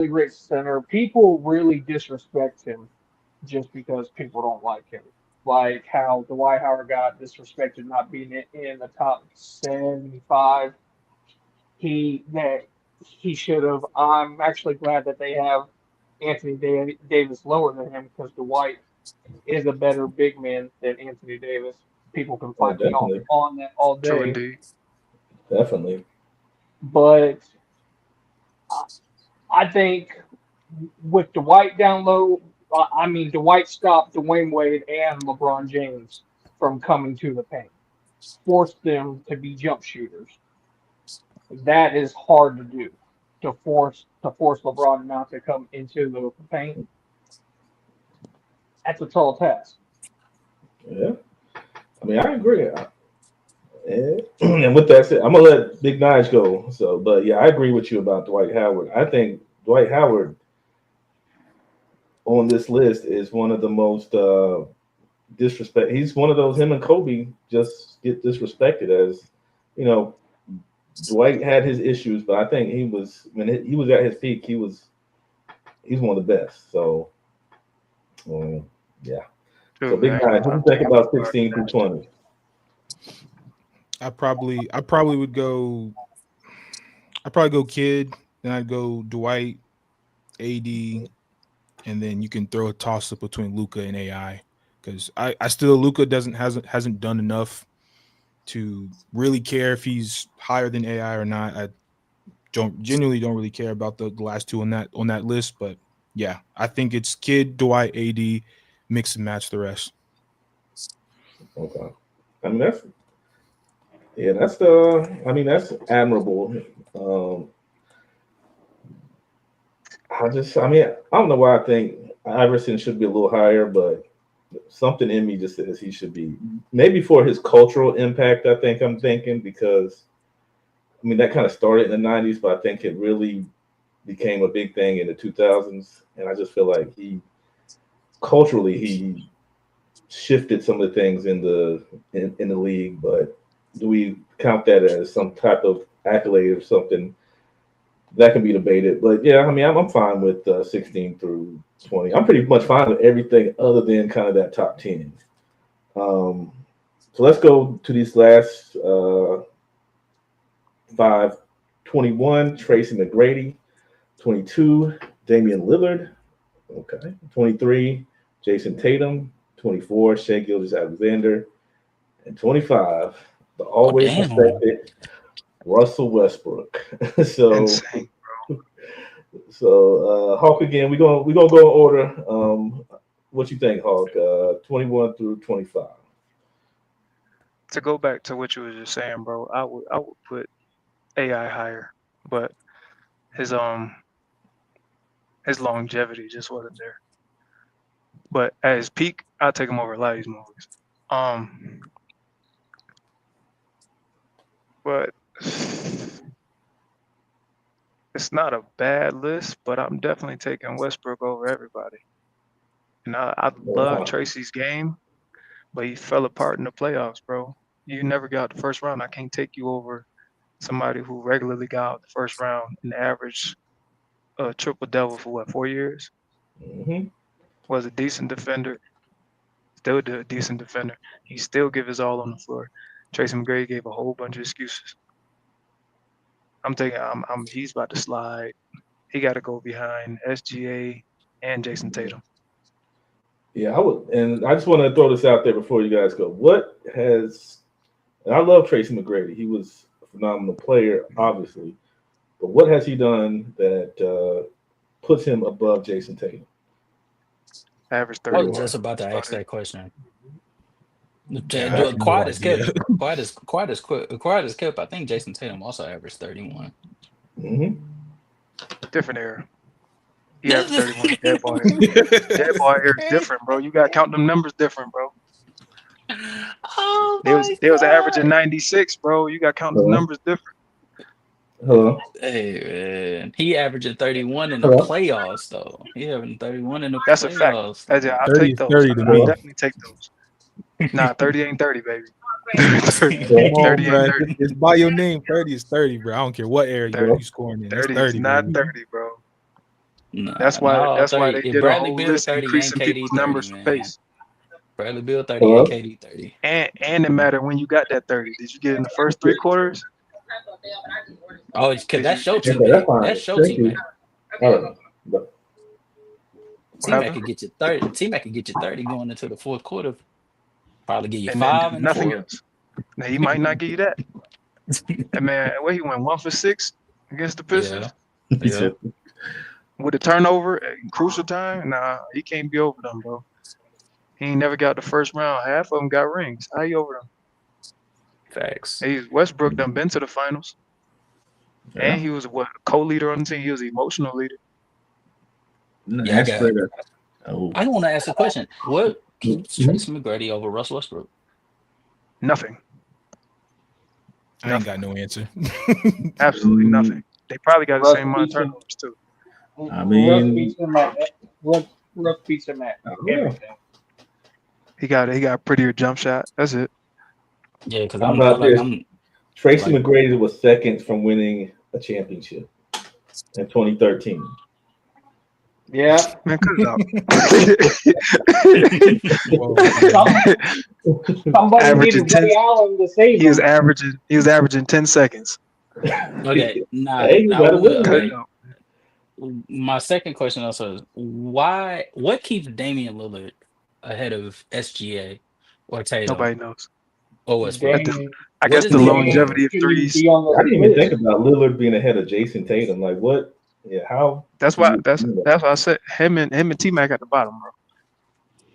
really great center. People really disrespect him just because people don't like him. Like how Dwight Howard got disrespected not being in the top 75. He should have. I'm actually glad that they have Davis lower than him because Dwight is a better big man than Anthony Davis. People can Oh, fight me definitely, on that all True day, indeed. definitely. but I I think with Dwight down low, I mean Dwight stopped Dwayne Wade and LeBron James from coming to the paint, forced them to be jump shooters. That is hard to do. To force LeBron not to come into the paint, that's a tall task. Yeah, I mean, I agree. And with that said, I'm gonna let Big Nige go. So, but yeah, I agree with you about Dwight Howard. I think Dwight Howard on this list is one of the most disrespect. He's one of those. Him and Kobe just get disrespected as, you know. Dwight had his issues, but I think he was when he was at his peak. He's one of the best. So, um, yeah. So, True, Big I ain't Nine, gonna what do lie you to think you. I'm about a guard 16 through master. 20? I probably go Kid, then I'd go Dwight, AD, and then you can throw a toss up between Luca and AI because I still Luca doesn't hasn't done enough to really care if he's higher than AI or not. I don't genuinely don't really care about the last two on that list, but yeah, I think it's Kid, Dwight, AD, mix and match the rest. Okay. I mean that's yeah, that's the I mean that's admirable. Um, I mean I don't know why I think Iverson should be a little higher, but something in me just says he should be maybe for his cultural impact. I think I'm thinking because I mean that kind of started in the '90s, but I think it really became a big thing in the 2000s, and I just feel like he culturally he shifted some of the things in the league. But do we count that as some type of accolade or something that can be debated? But yeah, I mean, I'm fine with 16 through 20. I'm pretty much fine with everything other than kind of that top 10. Um, so let's go to these last five. 21, Tracy McGrady. 22, Damian Lillard. Okay. 23, Jason Tatum. 24, Shea Gilgeous Alexander. And 25, the Oh always damn. respected Russell Westbrook. so Insane. Hawk again. We're gonna go in order. What you think, Hawk? 21 through 25. To go back to what you were just saying, bro, I would put AI higher, but his um his longevity just wasn't there. But at his peak, I'd take him over a lot of these movies. Um, but it's not a bad list, but I'm definitely taking Westbrook over everybody. And I love Wow. Tracy's game, but he fell apart in the playoffs, bro. You never got out the first round. I can't take you over somebody who regularly got out the first round and averaged a triple double for what 4 years. Hmm. Was a decent defender, still a decent defender. He still give his all on the floor. Tracy McGrady gave a whole bunch of excuses. He's about to slide. He got to go behind SGA and Jason Tatum. Yeah, I would, and I just want to throw this out there before you guys go. What has, and I love Tracy McGrady. He was a phenomenal player, obviously. But what has he done that puts him above Jason Tatum? Average I was 31. just about to That's about ask it. that question. Yeah, I have no Quiet as idea. kept. Quiet as kept. I think Jason Tatum also averaged 31. Hmm. Different era. He averaged 31 dead ball era. Dead ball era is different, bro. You got to count them numbers different, bro. Oh They was my they was averaging god. 96, bro. You got to count them Hello, numbers different. hello, Hey man, he averaging 31 in the hello, playoffs though. He averaging 31 in the That's a fact. playoffs. I'll 30 take is those. 30 to I'll me. hello, definitely take those. Nah, 30 ain't 30, baby. Come hello, on, 30 ain't bro. 30. It's by your name. 30 is 30, bro. I don't care what area 30. you scoring in. It's 30 is 30, not baby. 30, bro. Nah, That's why. no, That's why 30. they If did a Bradley whole Beal list 30 and increasing KD people's 30, numbers for man. pace. Bradley Beal 30 and Hello? KD 30. And it mattered when you got that 30. Did you get it in the first 3 quarters? Oh, because Did that's you? show Did T you? Okay, that's Mac. fine. That's show Thank T you. Mac. All right. But What T Mac happened? could get you 30. T Mac could get you 30 going into the fourth quarter. Probably give you And then 5 do in the nothing fourth. else. Now he might not give you that. And man, where he went 1 for 6 against the Yeah. Pistons he Yeah. said, with a turnover at crucial time. Nah, he can't be over them, bro. He ain't never got the first round. Half of them got rings. How you over them? Facts. Hey, Westbrook done been to the finals, yeah. and he was what co-leader on the team. He was the emotional leader. Yeah, I That's got. better. Oh. I want to ask a question. What keeps Mhm. Tracy McGrady over Russell Westbrook? Nothing. I ain't Nothing. got no answer. Absolutely nothing. They probably got the Russ same amount of beats him. turnovers too. I Russ mean, beats him at Russ beats him at I don't know. everything. He got a prettier jump shot. That's it. Yeah, because How I'm I about like this? I'm Tracy like McGrady was seconds from winning a championship in 2013. Yeah. Man, cut it out. Whoa, man. Somebody averaging needed 10. Ray Allen to save He was him. averaging 10 seconds. okay. Nah, Hey, you I better would. win. Cut it Okay. out. My second question also is why? What keeps Damian Lillard ahead of SGA or Tatum Nobody knows. or Westbrook? At the, Dame, I What guess is the Damian Dame Lillard? longevity of shouldn't even threes. be on I the didn't even think list. about Lillard being ahead of Jason Tatum. Like, what? Yeah, how? That's do why. you That's do that? that's why I said him and T Mac at the bottom, bro.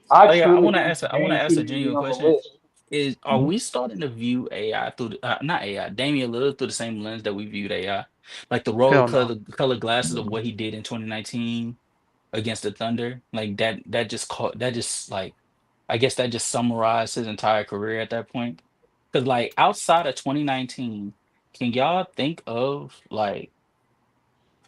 I Oh yeah, I truly want to think ask. I want to Dame ask a shouldn't even be genuine on the question. list. Are we starting to view AI through not AI, Damian Lillard through the same lens that we viewed AI, like the rose Hell no. color glasses of what he did in 2019 against the Thunder, like that. That just caught. That just like, I guess that just summarized his entire career at that point. Because like outside of 2019, can y'all think of like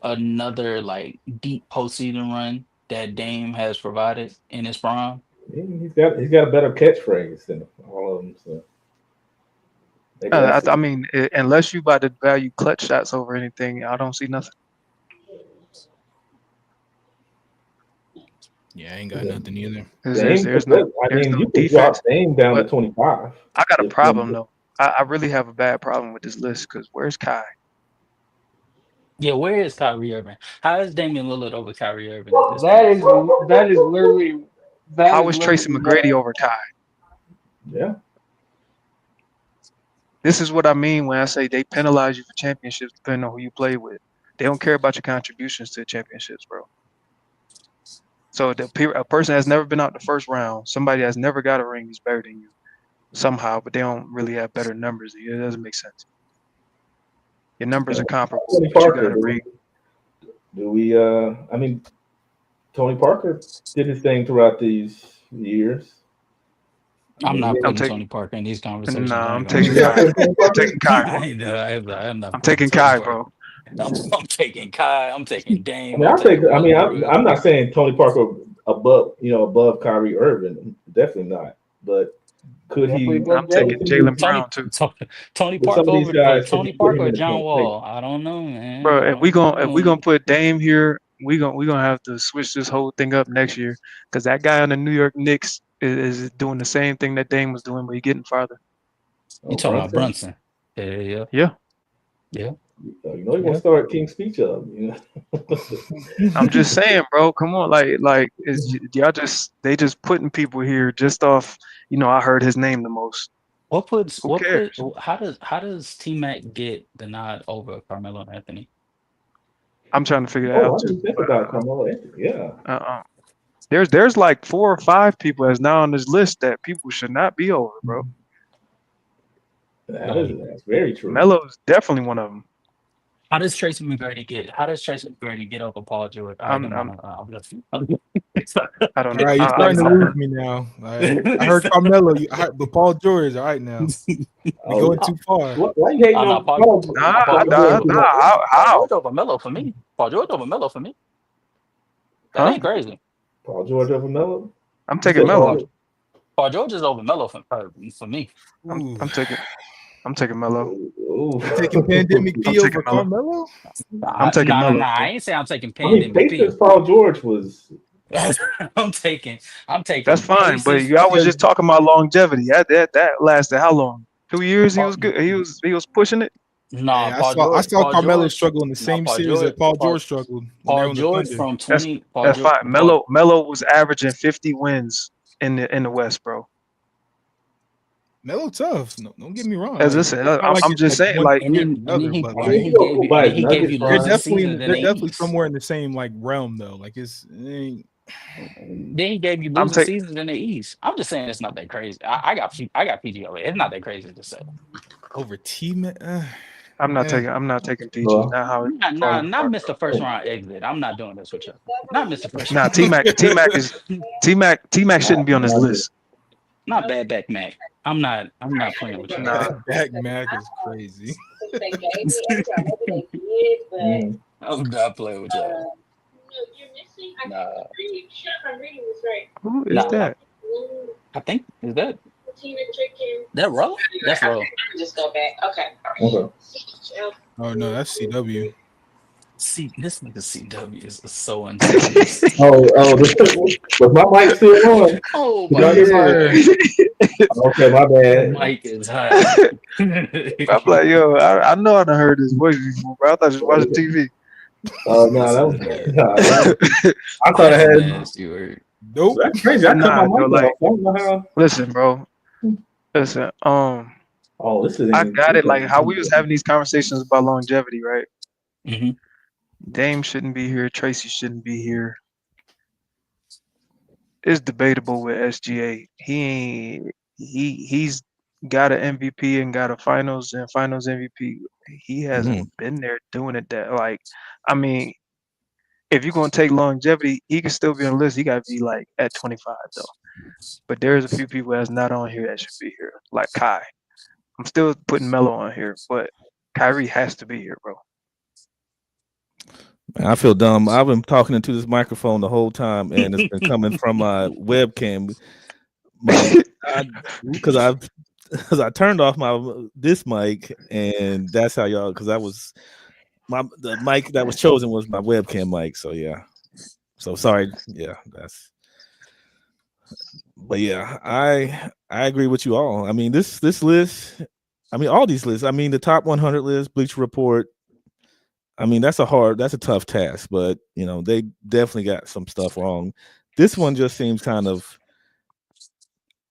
another like deep postseason run that Dame has provided in his prime? He's got a better catchphrase than all of them. So maybe that's I it. mean, unless you about to value clutch shots over anything, I don't see nothing. Yeah, I ain't got nothing either. Dame, There's no I mean, you could defense. drop Dame down to But 25. I got a If problem though. I really have a bad problem with this list because where's Kai? Yeah, where is Kyrie Irving? How is Damian Lillard over Kyrie Irving at this That point? is that is literally that How is is Tracy literally what McGrady over Kai? yeah, This is what I mean when I say they penalize you for championships depending on who you play with. They don't care about your contributions to the championships, bro. So a person has never been out the first round, somebody has never got a ring is better than you somehow, but they don't really have better numbers than you. It doesn't make sense. Your numbers are comparable, Tony but you got Parker. a ring. Do we? I mean, Tony Parker did his thing throughout these years. I I'm mean, not I'm putting taking Tony Parker in these conversations. nah, I I'm ain't gonna you're taking lie. not Kai. putting Tony I'm Parker? taking Kai, bro. I ain't, I'm not I'm putting taking Tony Kai, Parker. bro. I'm taking Kai. I'm taking I Dame. mean, I'm I'll take. taking I mean, Westbrook. I'm not saying Tony Parker above Kyrie Irving. Definitely not. But could definitely he? above I'm You know, taking with Jason. some of these, Jalen Tony Brown too. Tony with some Parker of these over guys, could Tony you put Parker him or in the John same place? Wall. I don't know, man. Bro, I don't if we gonna know. put Dame here, we gonna have to switch this whole thing up next year because that guy on the New York Knicks is doing the same thing that Dame was doing, but he getting farther. You Oh, talking about Brunson. Brunson? Yeah, yeah, Yeah, yeah, You know, you want yeah. to start King's Speech up. You know. I'm just saying, bro. Come on, like is y'all just they just putting people here just off. I heard his name the most. Who What put cares? how does T Mac get the nod over Carmelo Anthony? I'm trying to figure that Oh, out I too. didn't think But about Carmelo Anthony. Yeah, there's like 4 or 5 people that's now on this list that people should not be over, bro. that's very true. Melo is definitely one of them. How does Tracy McGrady get over Paul George? I I'm, didn't I'm want to. I don't All know. right, you're I'm starting to not. lose me now. All right. I heard Carmelo, but Paul George. All right, now you're Oh, going too far. why you hating I'm not on Paul. Paul? Nah, Paul Paul George nah, George? over nah. You Paul How? George over Melo for me. Paul George over Melo for me. That Huh? ain't crazy. Paul George over Melo? I'm You taking said Paul Melo. George. Paul George is over Melo for me. I'm Ooh. I'm taking I'm taking Melo. Ooh. You taking Pandemic I'm P taking over Melo. Carmelo? I'm taking Nah, Melo. I ain't say I'm taking I mean, Pandemic P. Pacers Paul George was. I'm taking That's fine, but Pacers. y'all was just talking about longevity. That lasted how long? 2 years. He was good. He was pushing it. Nah, Yeah, I saw Paul Carmelo George. struggle in the No, same series that Paul George struggled when they were Paul on the George Thunder. from That's 20. that's fine. Melo was averaging 50 wins in the West, bro. Melo tough. No, don't get me wrong. As I Like said, it's not like I'm it's just like saying, one like superior to the other, but I mean, like he go cool by his he gave Nuggets you they're losing run. definitely seasons in they're the definitely East. somewhere in the same like realm though. Like it ain't Then he gave you I'm losing taking. seasons in the East. I'm just saying it's not that crazy. I got PG over it. It's not that crazy to say. over T man. I'm not Eh. taking. I'm not taking PG. Well, Not how it Not falling apart, Mr. First Round exit. I'm not doing this with you. Not Mr. First bro. Nah, Round T Mac. exit. T Mac shouldn't be on this list. Not bad back Mac. I'm not playing with you. Nah. Back Mac is crazy. mm. I'm not playing with y'all. Nah. Who is Nah. that? I think is that Row? That's Row. Okay. Oh no, that's CW. See, this nigga CW is so unserious. Was my mic still on? Oh Did my y'all hear god. Okay, my bad. Mike is hot. I'm like, yo, I know I done heard this voice before, bro. I thought you was watching TV. No, that was. This I thought I is had. nasty word. Nope. That's crazy. I cut my Nah, though, mic like, off. I don't know how. listen, bro. Listen, Oh, this is. I got it. Like how we was having these conversations about longevity, right? Mm-hmm. Dame shouldn't be here. Tracy shouldn't be here. It's debatable with SGA. He's got an MVP and got a finals and finals MVP. He hasn't been there doing it that like. I mean, if you're gonna take longevity, he can still be on the list. He got to be like at 25 though. But there's a few people that's not on here that should be here, like Kai. I'm still putting Melo on here, but Kyrie has to be here, bro. Man, I feel dumb. I've been talking into this microphone the whole time, and it's been coming from my webcam. Because I turned off this mic, and that's how y'all. Because that was the mic that was chosen was my webcam mic. So yeah. So sorry. Yeah, But yeah, I agree with you all. I mean this list. I mean all these lists. I mean the top 100 list, Bleacher Report. I mean that's a tough task, but they definitely got some stuff wrong. This one just seems kind of.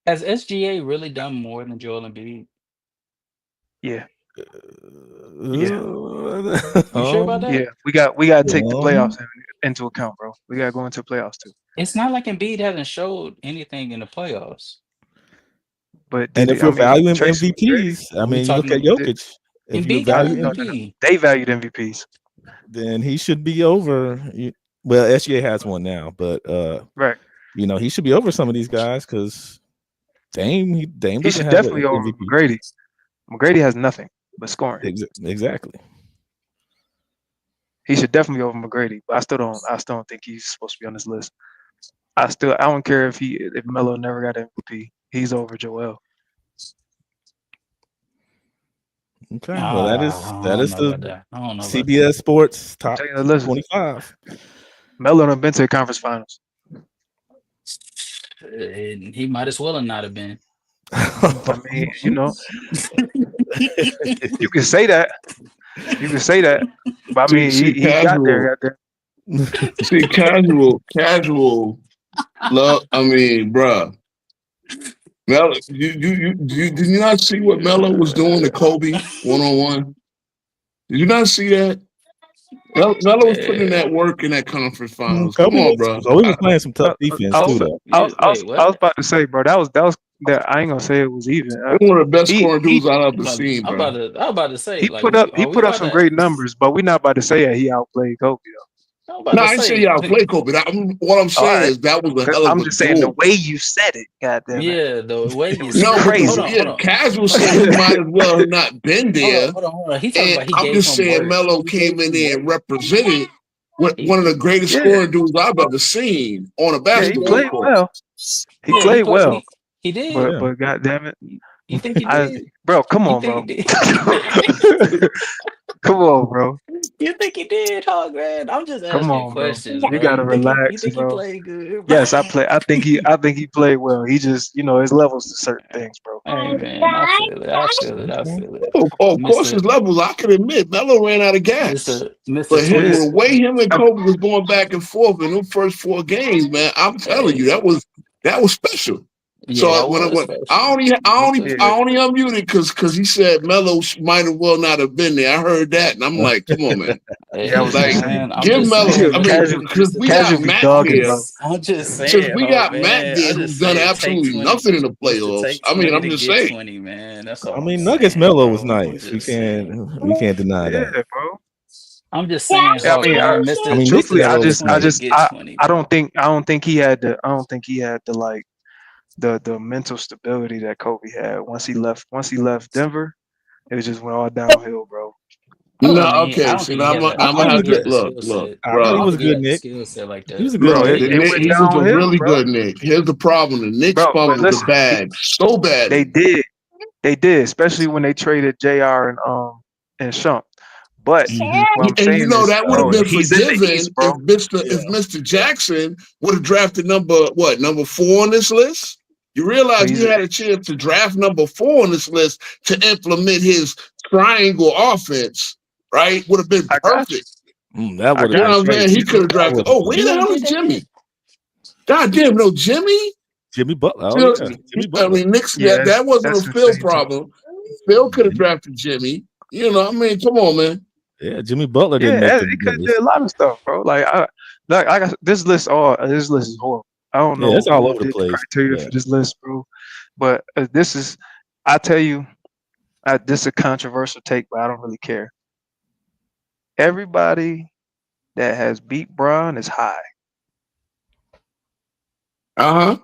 Has SGA really done more than Joel Embiid? Yeah. Yeah. You sure about that? Yeah, we got to take the playoffs into account, bro. We got to go into playoffs too. It's not like Embiid hasn't showed anything in the playoffs. But if you're valuing MVPs, I mean, you look at Jokic. If you value MVP, they valued MVPs. Then he should be over. Well, SGA has one now, but right. He should be over some of these guys because Dame doesn't should have definitely over MVP. McGrady. McGrady has nothing but scoring. Exactly. He should definitely over McGrady, but I still don't think he's supposed to be on this list. I don't care if Melo never got MVP. He's over Joel. Okay, well that is the CBS Sports top 25. Melo done been to the conference finals. He might as well have not have been. I mean, you can say that. You can say that. But I mean, he got there. See, casual. Love. I mean, bruh. Melo, did you not see what Melo was doing to Kobe 1-on-1? Did you not see that? Melo was putting in that work in that conference finals. Come on, bro. So we was playing some tough defense too, though. I was about to say, bro, that was that. I ain't gonna say it was even. One of the best scoring dudes I've ever seen, bro. I was about to say he put up some great numbers, but we're not about to say that he outplayed Kobe though. No, I ain't saying he outplayed Kobe. What I'm saying is that was a hell of a. I'm just saying the way you said it. Goddamn. Yeah, the way you said it. Crazy. Hold on. Casual said he might as well have not been there. Hold on. He talking about he I'm just saying Melo came in there and represented one of the greatest scoring dudes I've ever seen on a basketball court. He played well. He did. But goddamn it, You think he I, did? bro, come You on, think bro. he did? Come on, bro. You think he did, Hog man? I'm just Come asking on, bro. questions, You bro. gotta You relax, think he bro. played good, bro? Yes, I think he played well. He just, his levels to certain things, bro. Hey man, I feel it. I feel it. I feel it. Oh, of course, Mister his levels. I can admit, Melo ran out of gas. Mister But Yeah. the 20. way him and I- Kobe was going back and forth in those first 4 games, man, I'm telling you, Hey, that was special. yeah, So that was when special. yeah. I only unmuted because he said Melo might have well not have been there. I heard that, and I'm like, come on, man. Yeah, I Hey was gonna Like, say. man, I'm give just Melo. saying, I man. mean, Casual, because we got casual be Matt dogging, here. bro. I'm just Since saying, we oh got Matt man. there, I who's just done say it take absolutely 20. nothing in the Mister playoffs. take I mean, 20 I'm to just get saying. 20, man. That's I all I'm mean, Nuggets saying, Melo was bro. I'm nice. just saying. We can't deny Yeah, that. bro. I'm just saying, Yeah, I Hawk mean, man. I mean, Nick Mister truthfully, Melo take was nice. 20 to get 20, bro. I don't think he had the like the mental stability that Kobe had once he left Denver. It just went all downhill, bro. No, I okay. don't See, think now he has that. I I'm I thought gonna he don't was have think he good. to has the look, skill look, set. I I thought he bro. don't was a think he good has the Nick. skill set like He was that. a good Bro, Nick. it went He was a downhill, really bro. good Nick. Here's the problem: the Knicks Bro, but fumbled the listen, bag so they badly. did, especially when they traded Jr. and Shump. But Hmm what I'm And you saying know is, that would have bro, been he's in the forgiven East, bro. if Mr. Jackson would have drafted number 4 on this list. You But realize we he's had a chance to draft number 4 on this list to implement his triangle offense, right? Would have been I got you. perfect. That I would have You know been got what I'm you. saying? crazy. He could have That drafted. would have Oh, been where You the know hell what is they Jimmy? did? God damn, no Jimmy. Jimmy Butler. Oh You yeah, know, Jimmy I Butler. mean, Knicks Yeah, that wasn't a that's Phil insane too. problem. Phil could have Jimmy, drafted Jimmy. You know, I mean, come on, man. yeah, Jimmy Butler didn't make Yeah, the he could have did list. a lot of stuff, bro. I got this list is horrible. I don't Yeah, it's know all who over the did the place. criteria Yeah, for this list, bro. But this is, I tell you, this is a controversial take, but I don't really care. Everybody that has beat Bron is high, Uh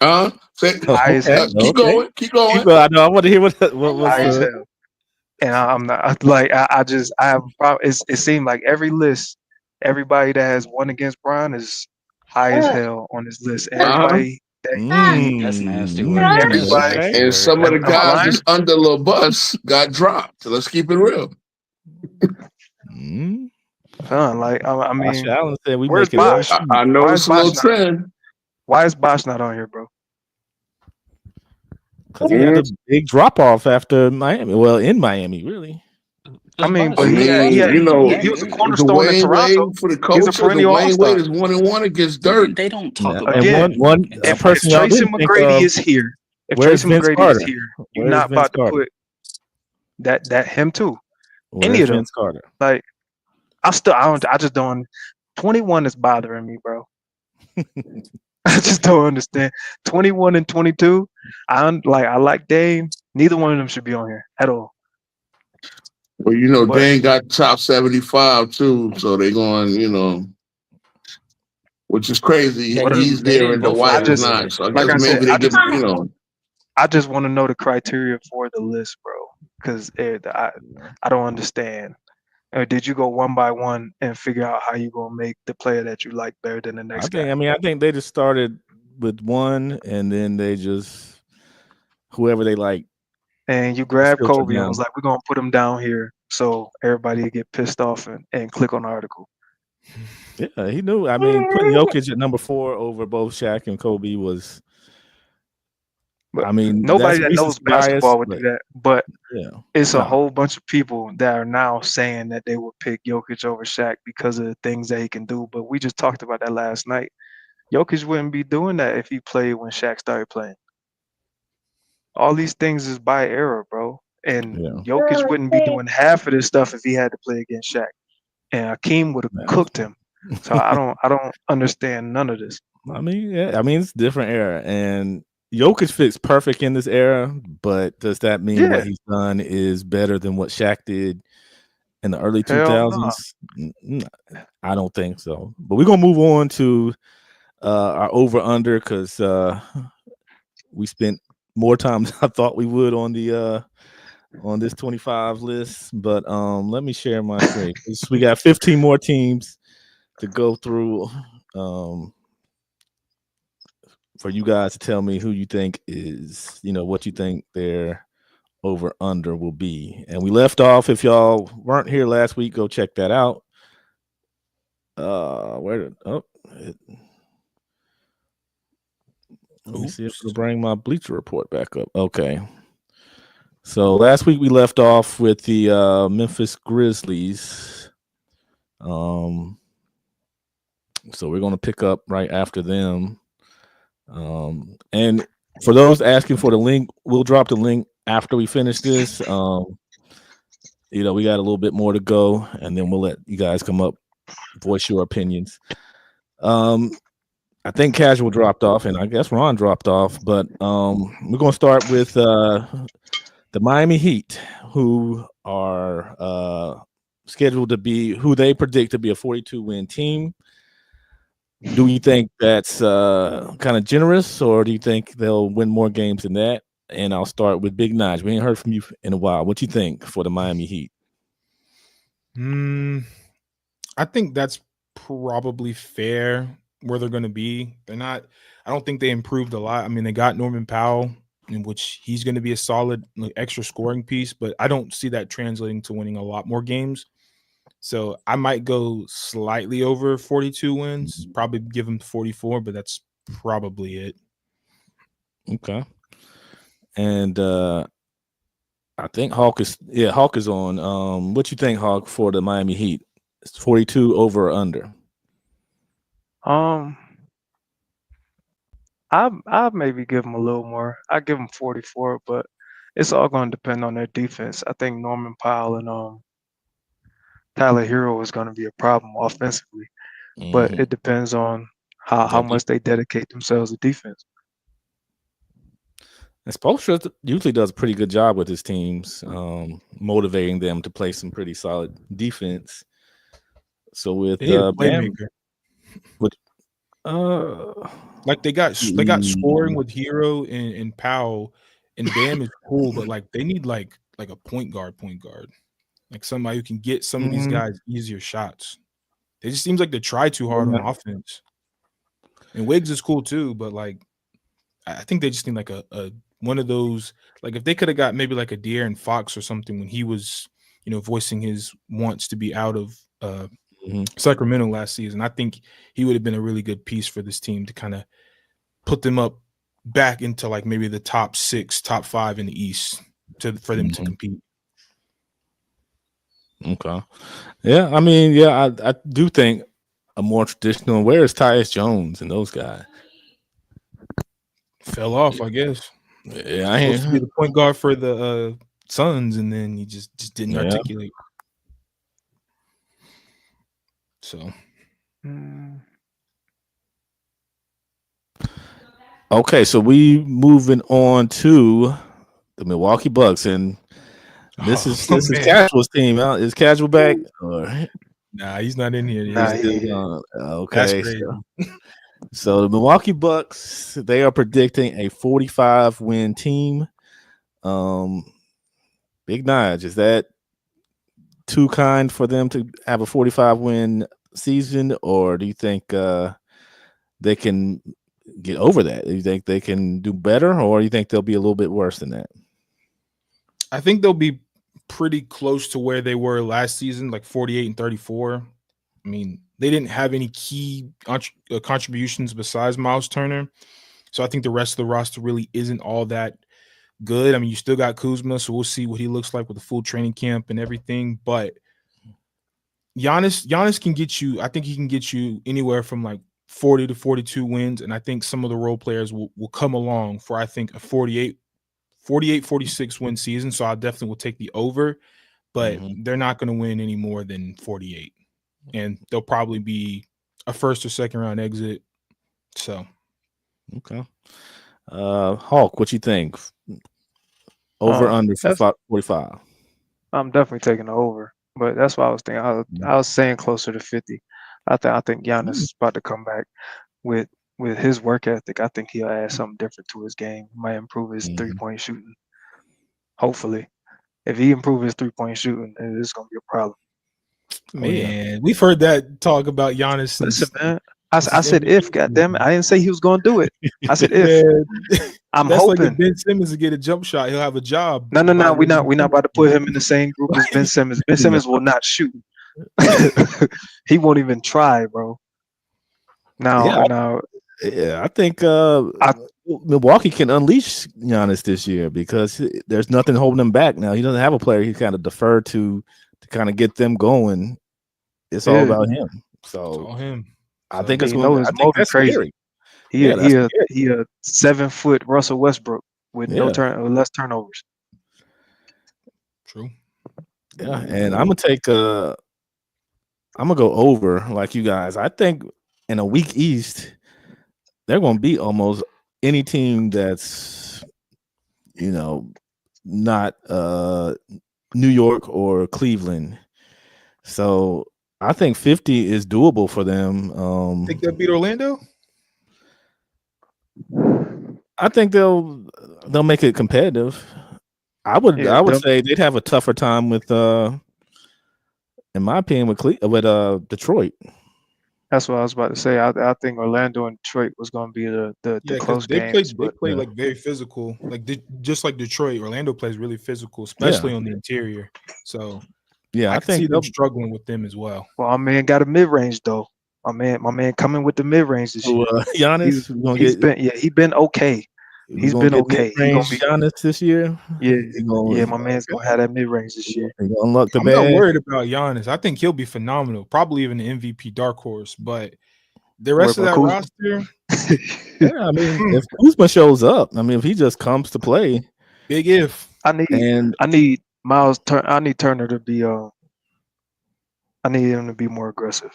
huh. Say, high as okay, hell, keep okay. going. Keep going. I know. I want to hear what was high as hell. And I'm not like I have a problem. It seemed like every list, everybody that has won against Bron is high as hell on this list. Uh huh. Everybody that he, That's nasty word. That's everybody. Okay. nasty And word. some of the Am I guys lying? that's under the bus got dropped. So let's keep it real. Mm. Son, like I Josh mean, Allen said we where's make it very Bosch? sweet I Why is noticed a little Bosch not? trend. Why is Bosch not on here, bro? because he had a big drop off after Miami. Well, in Miami, really. I mean, I but mean, he you know, he was a the cornerstone in Wayne Toronto. Wade for the He's a culture, the perennial All Wayne Wade Star. is 1-1 against dirt. Man, they don't Yeah, talk and about Again, Wayne one Wade against if person dirt. y'all Tracy didn't think McGrady of. is here, if Where's Tracy Vince McGrady is Carter? here, you're Where's not Vince about to Carter? put that him too. Any Where's of them. Vince Carter? Like I just don't. 21 is bothering me, bro. I just don't understand. 21 and 22. I like Dame. Neither one of them should be on here at all. Well, you know, But Dane got top 75 too, so they're going, which is crazy. They what a, He's didn't. They there didn't and vote for I Dwight him is just not. really. So I like guess I said, maybe they give, I just want to know the criteria for the list, bro. Because I don't understand. Did you go one by one and figure out how you gonna make the player that you like better than the next guy? I think they just started with one, and then they just whoever they like And you grab filtered Kobe and was down. like, we're gonna put him down here so everybody get pissed off and click on the article. Yeah, he knew. I mean, putting Jokic at number 4 over both Shaq and Kobe was. But I mean, nobody that's that knows recency bias, basketball would but do that. But yeah, it's a no. whole bunch of people that are now saying that they would pick Jokic over Shaq because of the things that he can do. But we just talked about that last night. Jokic wouldn't be doing that if he played when Shaq started playing. All these things is by error, bro. And Yeah, Jokic wouldn't be doing half of this stuff if he had to play against Shaq. And Hakeem would have yeah. cooked him. So I don't understand none of this. I mean, yeah, I mean it's a different era, and Jokic fits perfect in this era. But does that mean what Yeah, he's done is better than what Shaq did in the early hell no. 2000s? I don't think so. But we're gonna move on to our over under because we spent more time than I thought we would on the on this 25 list. But let me share my screen. We got 15 more teams to go through for you guys to tell me who you think is, what you think their over under will be. And we left off. If y'all weren't here last week, go check that out. Let me see if it'll bring my Bleacher Report back up. Okay. So last week we left off with the Memphis Grizzlies. So we're going to pick up right after them. And for those asking for the link, we'll drop the link after we finish this. We got a little bit more to go, and then we'll let you guys come up, voice your opinions. I think Casual dropped off, and I guess Ron dropped off, but we're going to start with the Miami Heat, who are scheduled to be, who they predict to be a 42-win team. Do you think that's kind of generous, or do you think they'll win more games than that? And I'll start with Big Nige. We ain't heard from you in a while. What you think for the Miami Heat? I think that's probably fair where they're going to be. They're not. I don't think they improved a lot. I mean, they got Norman Powell, in which he's going to be a solid extra scoring piece, but I don't see that translating to winning a lot more games. So I might go slightly over 42 wins, probably give them 44, but that's probably it. Okay. And I think Hawk is on. What you think, Hawk, for the Miami Heat? It's 42 over or under? I maybe give them a little more. I give them 44, but it's all going to depend on their defense. I think Norman Powell and Tyler Hero is going to be a problem offensively, but it depends on how much they dedicate themselves to defense. And Spoelstra usually does a pretty good job with his teams, motivating them to play some pretty solid defense. So with Bam, they got scoring with Hero and Powell, and Bam is cool, but they need like a point guard, like somebody who can get some of these guys easier shots. It just seems like they try too hard on offense. And Wiggs is cool too, but I think they just need a one of those, if they could have got maybe a De'Aaron Fox or something when he was, voicing his wants to be out of Sacramento last season. I think he would have been a really good piece for this team to kind of put them up back into maybe the top 6, top 5 in the East for them to compete. Okay. Yeah, I mean, I do think a more traditional. Where is Tyus Jones and those guys? Fell off, I guess. Yeah, I supposed to be the point guard for the Suns, and then he just didn't articulate. So, okay, so we moving on to the Milwaukee Bucks, and this is Casual's team. Is Casual back? Nah, he's not in here. Okay, that's crazy. So the Milwaukee Bucks, they are predicting a 45-win team. Big Nige, is that too kind for them to have a 45-win season, or do you think they can get over that? Do you think they can do better, or do you think they'll be a little bit worse than that? I think they'll be pretty close to where they were last season, 48-34. I mean, they didn't have any key contributions besides Miles Turner. So I think the rest of the roster really isn't all that good. I mean, you still got Kuzma, so we'll see what he looks like with the full training camp and everything. But Giannis can get you, I think he can get you anywhere from 40 to 42 wins. And I think some of the role players will come along for, I think, a 46 win season. So I definitely will take the over, but they're not going to win any more than 48. And they'll probably be a first or second round exit. So, okay. Hawk, what you think? Over under for 45. I'm definitely taking the over, but that's what I was thinking. I was saying closer to 50. I think Giannis is about to come back with his work ethic. I think he'll add something different to his game. He might improve his 3-point shooting. Hopefully, if he improves his 3-point shooting, it's going to be a problem. Man, we've heard that talk about Giannis. Listen, man, I said if, goddamn it, I didn't say he was gonna do it. I said if. Man, I'm that's like if hoping. Ben Simmons to get a jump shot, he'll have a job. No, by we're the- not about to put him in the same group as Ben Simmons. Ben Simmons will not shoot. He won't even try, bro. Now, I think I- Milwaukee can unleash Giannis this year because there's nothing holding him back now. He doesn't have a player he kind of defer to kind of get them going. It's all Yeah. about him. It's all So him. I So, think you it's know going. his I think motive that's crazy. scary. he Yeah, that's he a 7-foot Russell Westbrook with Yeah. less turnovers. True. Yeah, and I'm gonna go over like you guys. I think in a weak East, they're gonna beat almost any team that's not New York or Cleveland. So I think 50 is doable for them. Think they'll beat Orlando? I think they'll make it competitive. I would Yeah, say they'd have a tougher time with in my opinion with Detroit. that's what I was about to say. I think Orlando and Detroit was going to be the Yeah, close they games. play Yeah. like very physical, like just like Detroit. Orlando plays really physical, especially on the interior. So Yeah, I I can see think them they'll. struggling with them as well. Well, my man got a mid range though. My man coming with the mid range this year. Giannis, He been okay. He's been okay. He gonna be Giannis this year. yeah. My man's gonna have that mid range this year. He gonna unlock the I'm not bag. worried about Giannis. I think he'll be phenomenal, probably even the MVP dark horse. But the rest of Worried that about roster, Yeah, I mean, if Kuzma shows up, I mean, if he just comes to play, big if. I need and I need Turner to be I need him to be more aggressive.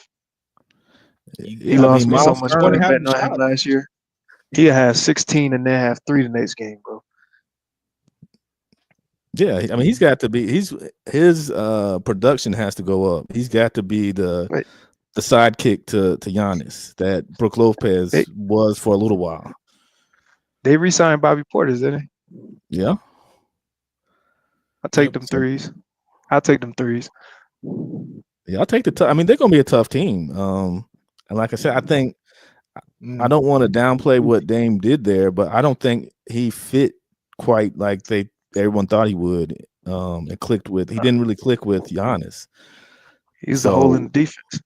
He lost me so much money betting on him last year. He had 16 and then have 3 the next game, bro. Yeah, I mean, he's got to be. His production has to go up. He's got to be the sidekick to Giannis that Brook Lopez was for a little while. They re-signed Bobby Portis, didn't they? Yeah, I'll take them threes. I'll take them threes. Yeah, I'll take the. I mean, they're going to be a tough team. And like I said, I think I don't want to downplay what Dame did there, but I don't think he fit quite like everyone thought he would. And clicked with. He didn't really click with Giannis. He's the hole in the defense.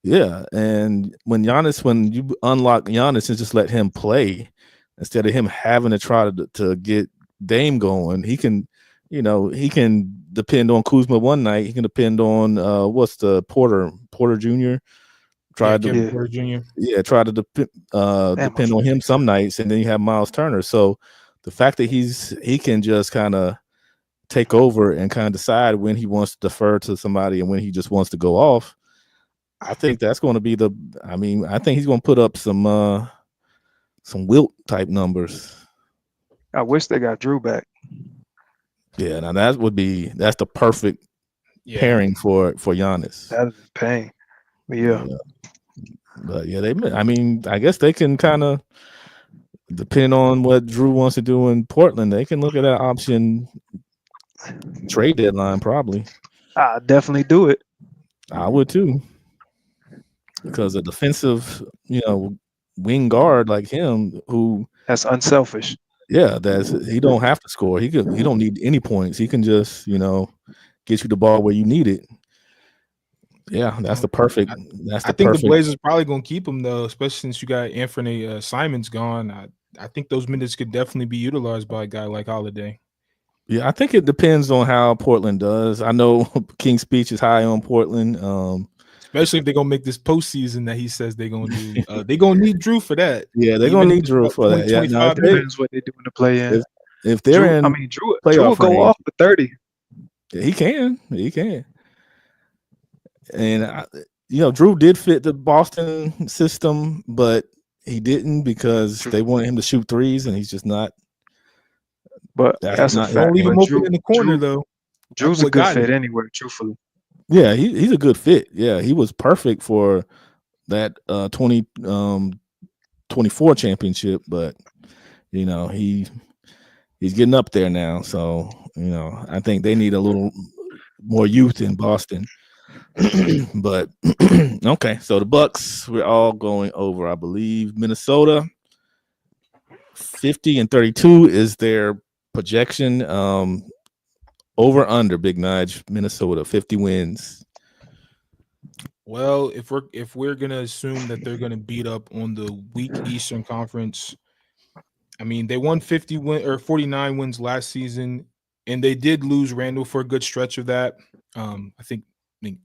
Yeah, and when you unlock Giannis and just let him play instead of him having to try to get Dame going, he can, he can depend on Kuzma one night. He can depend on what's the Porter Jr. Try to depend on him some nights, and then you have Miles Turner. So the fact that he can just kind of take over and kind of decide when he wants to defer to somebody and when he just wants to go off. I think that's going to be I think he's going to put up some Wilt type numbers. I wish they got Drew back. Yeah, now that's the perfect pairing for Giannis. That is pain. Yeah. But yeah, I guess they can kind of depend on what Drew wants to do in Portland. They can look at that option trade deadline probably. I definitely do it. I would too. Because a defensive, wing guard like him, who that's unselfish. Yeah, he don't have to score. He don't need any points. He can just, get you the ball where you need it. Yeah, that's the perfect. I think the Blazers probably gonna keep him though, especially since you got Anthony Simons gone. I think those minutes could definitely be utilized by a guy like Holiday. Yeah, I think it depends on how Portland does. I know King's Speech is high on Portland. Especially if they're gonna make this postseason that he says they're gonna do. They're gonna need Drew for that. Yeah, they're gonna need Drew for that. Yeah, no, depends what they do in the play-in. If they're Drew will go off for 30. He can. And Drew did fit the Boston system, but he didn't because they wanted him to shoot threes, and he's just not. But that's a fact. Don't leave him open in the corner though. Drew's a good fit anywhere, truthfully. Yeah, he's a good fit. Yeah, he was perfect for that 2024 championship, but he's getting up there now. So I think they need a little more youth in Boston. But okay, so the Bucks, we're all going over, I believe. Minnesota 50 and 32 is their projection. Over under Big Nige, Minnesota 50 wins. Well, if we're gonna assume that they're gonna beat up on the weak Eastern Conference, I mean they won 49 wins last season, and they did lose Randall for a good stretch of that. I think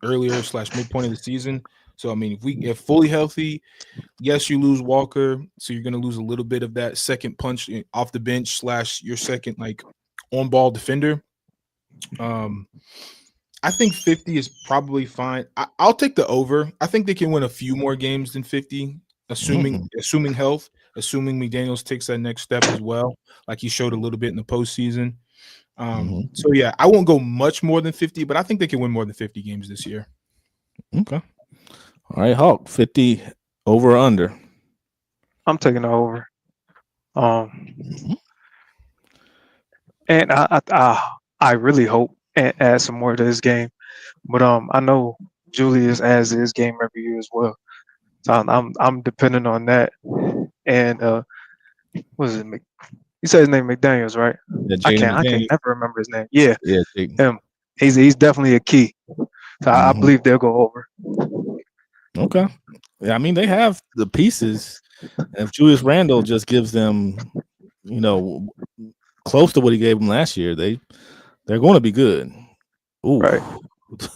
earlier / midpoint of the season. So I mean, if fully healthy, yes, you lose Walker, so you're gonna lose a little bit of that second punch off the bench / your second like on ball defender. I think 50 is probably fine. I'll take the over. I think they can win a few more games than 50, assuming health, assuming McDaniels takes that next step as well, like he showed a little bit in the postseason. So yeah, I won't go much more than 50, but I think they can win more than 50 games this year. Okay. All right, Hawk, 50 over or under. I'm taking the over. And I really hope and add some more to this game. But I know Julius adds his game every year as well. So I'm dependent on that. And what is it? You said his name McDaniels, right? Yeah, I Jaden can McDaniels. never remember his name. Yeah, Yeah, Jaden. him. He's definitely a key. So I believe they'll go over. Okay. Yeah, I mean they have the pieces. And if Julius Randle just gives them, close to what he gave them last year, they're going to be good. Ooh, Right.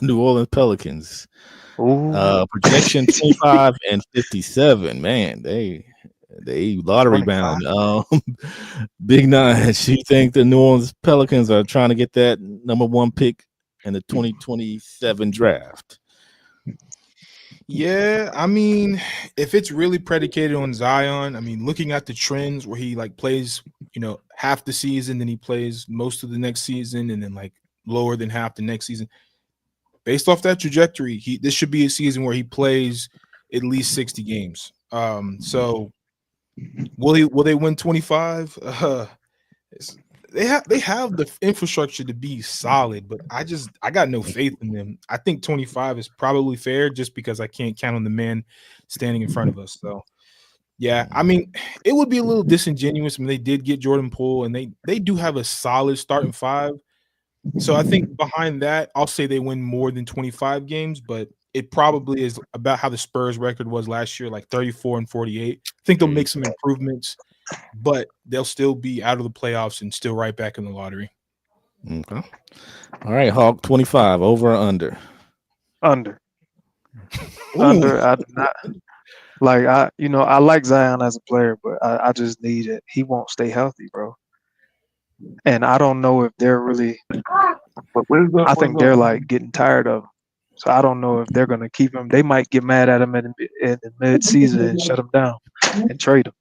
New Orleans Pelicans. Ooh. Projection 25 and 57. Man, they lottery 25. bound. Big Nine. You think the New Orleans Pelicans are trying to get that number 1 pick in the 2027 draft? Yeah, I mean, if it's really predicated on Zion, I mean, looking at the trends where he like plays, half the season, then he plays most of the next season, and then like lower than half the next season. Based off that trajectory, this should be a season where he plays at least 60 games. So will they win 25? They have the infrastructure to be solid, but I got no faith in them. I think 25 is probably fair just because I can't count on the man standing in front of us. So yeah, I mean, it would be a little disingenuous when they did get Jordan Poole, and they do have a solid starting 5. So I think behind that, I'll say they win more than 25 games, but it probably is about how the Spurs record was last year, like 34 and 48. I think they'll make some improvements, but they'll still be out of the playoffs and still right back in the lottery. Okay. All right, Hawk, 25 over or under? Under. Under. I do not like. I like Zion as a player, but I just need it. He won't stay healthy, bro. And I don't know if they're really. I think they're like getting tired of him. So I don't know if they're gonna keep him. They might get mad at him in the mid-season and shut him down and trade him.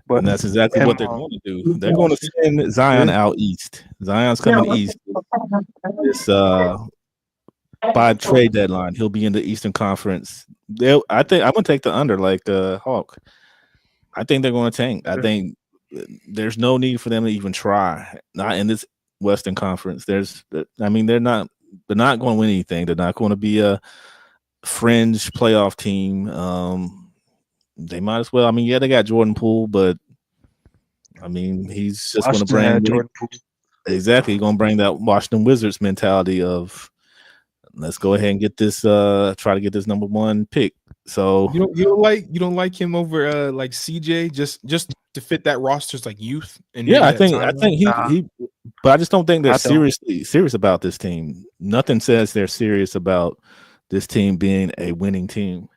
But And that's exactly what they're going to do. They're going to send Zion out east. Zion's coming east. This by trade deadline, he'll be in the Eastern Conference. I think I'm going to take the under, like Hawk. I think they're going to tank. I think there's no need for them to even try. Not in this Western Conference. They're not going to win anything. They're not going to be a fringe playoff team. They might as well. I mean, yeah, they got Jordan Poole, but I mean, he's just going to bring Jordan Poole. Exactly. He's going to bring that Washington Wizards mentality of let's go ahead and get this. Try to get this number 1 pick. So you don't like him over like CJ just to fit that roster's like youth and I think he. But I just don't think they're serious about this team. Nothing says they're serious about this team being a winning team.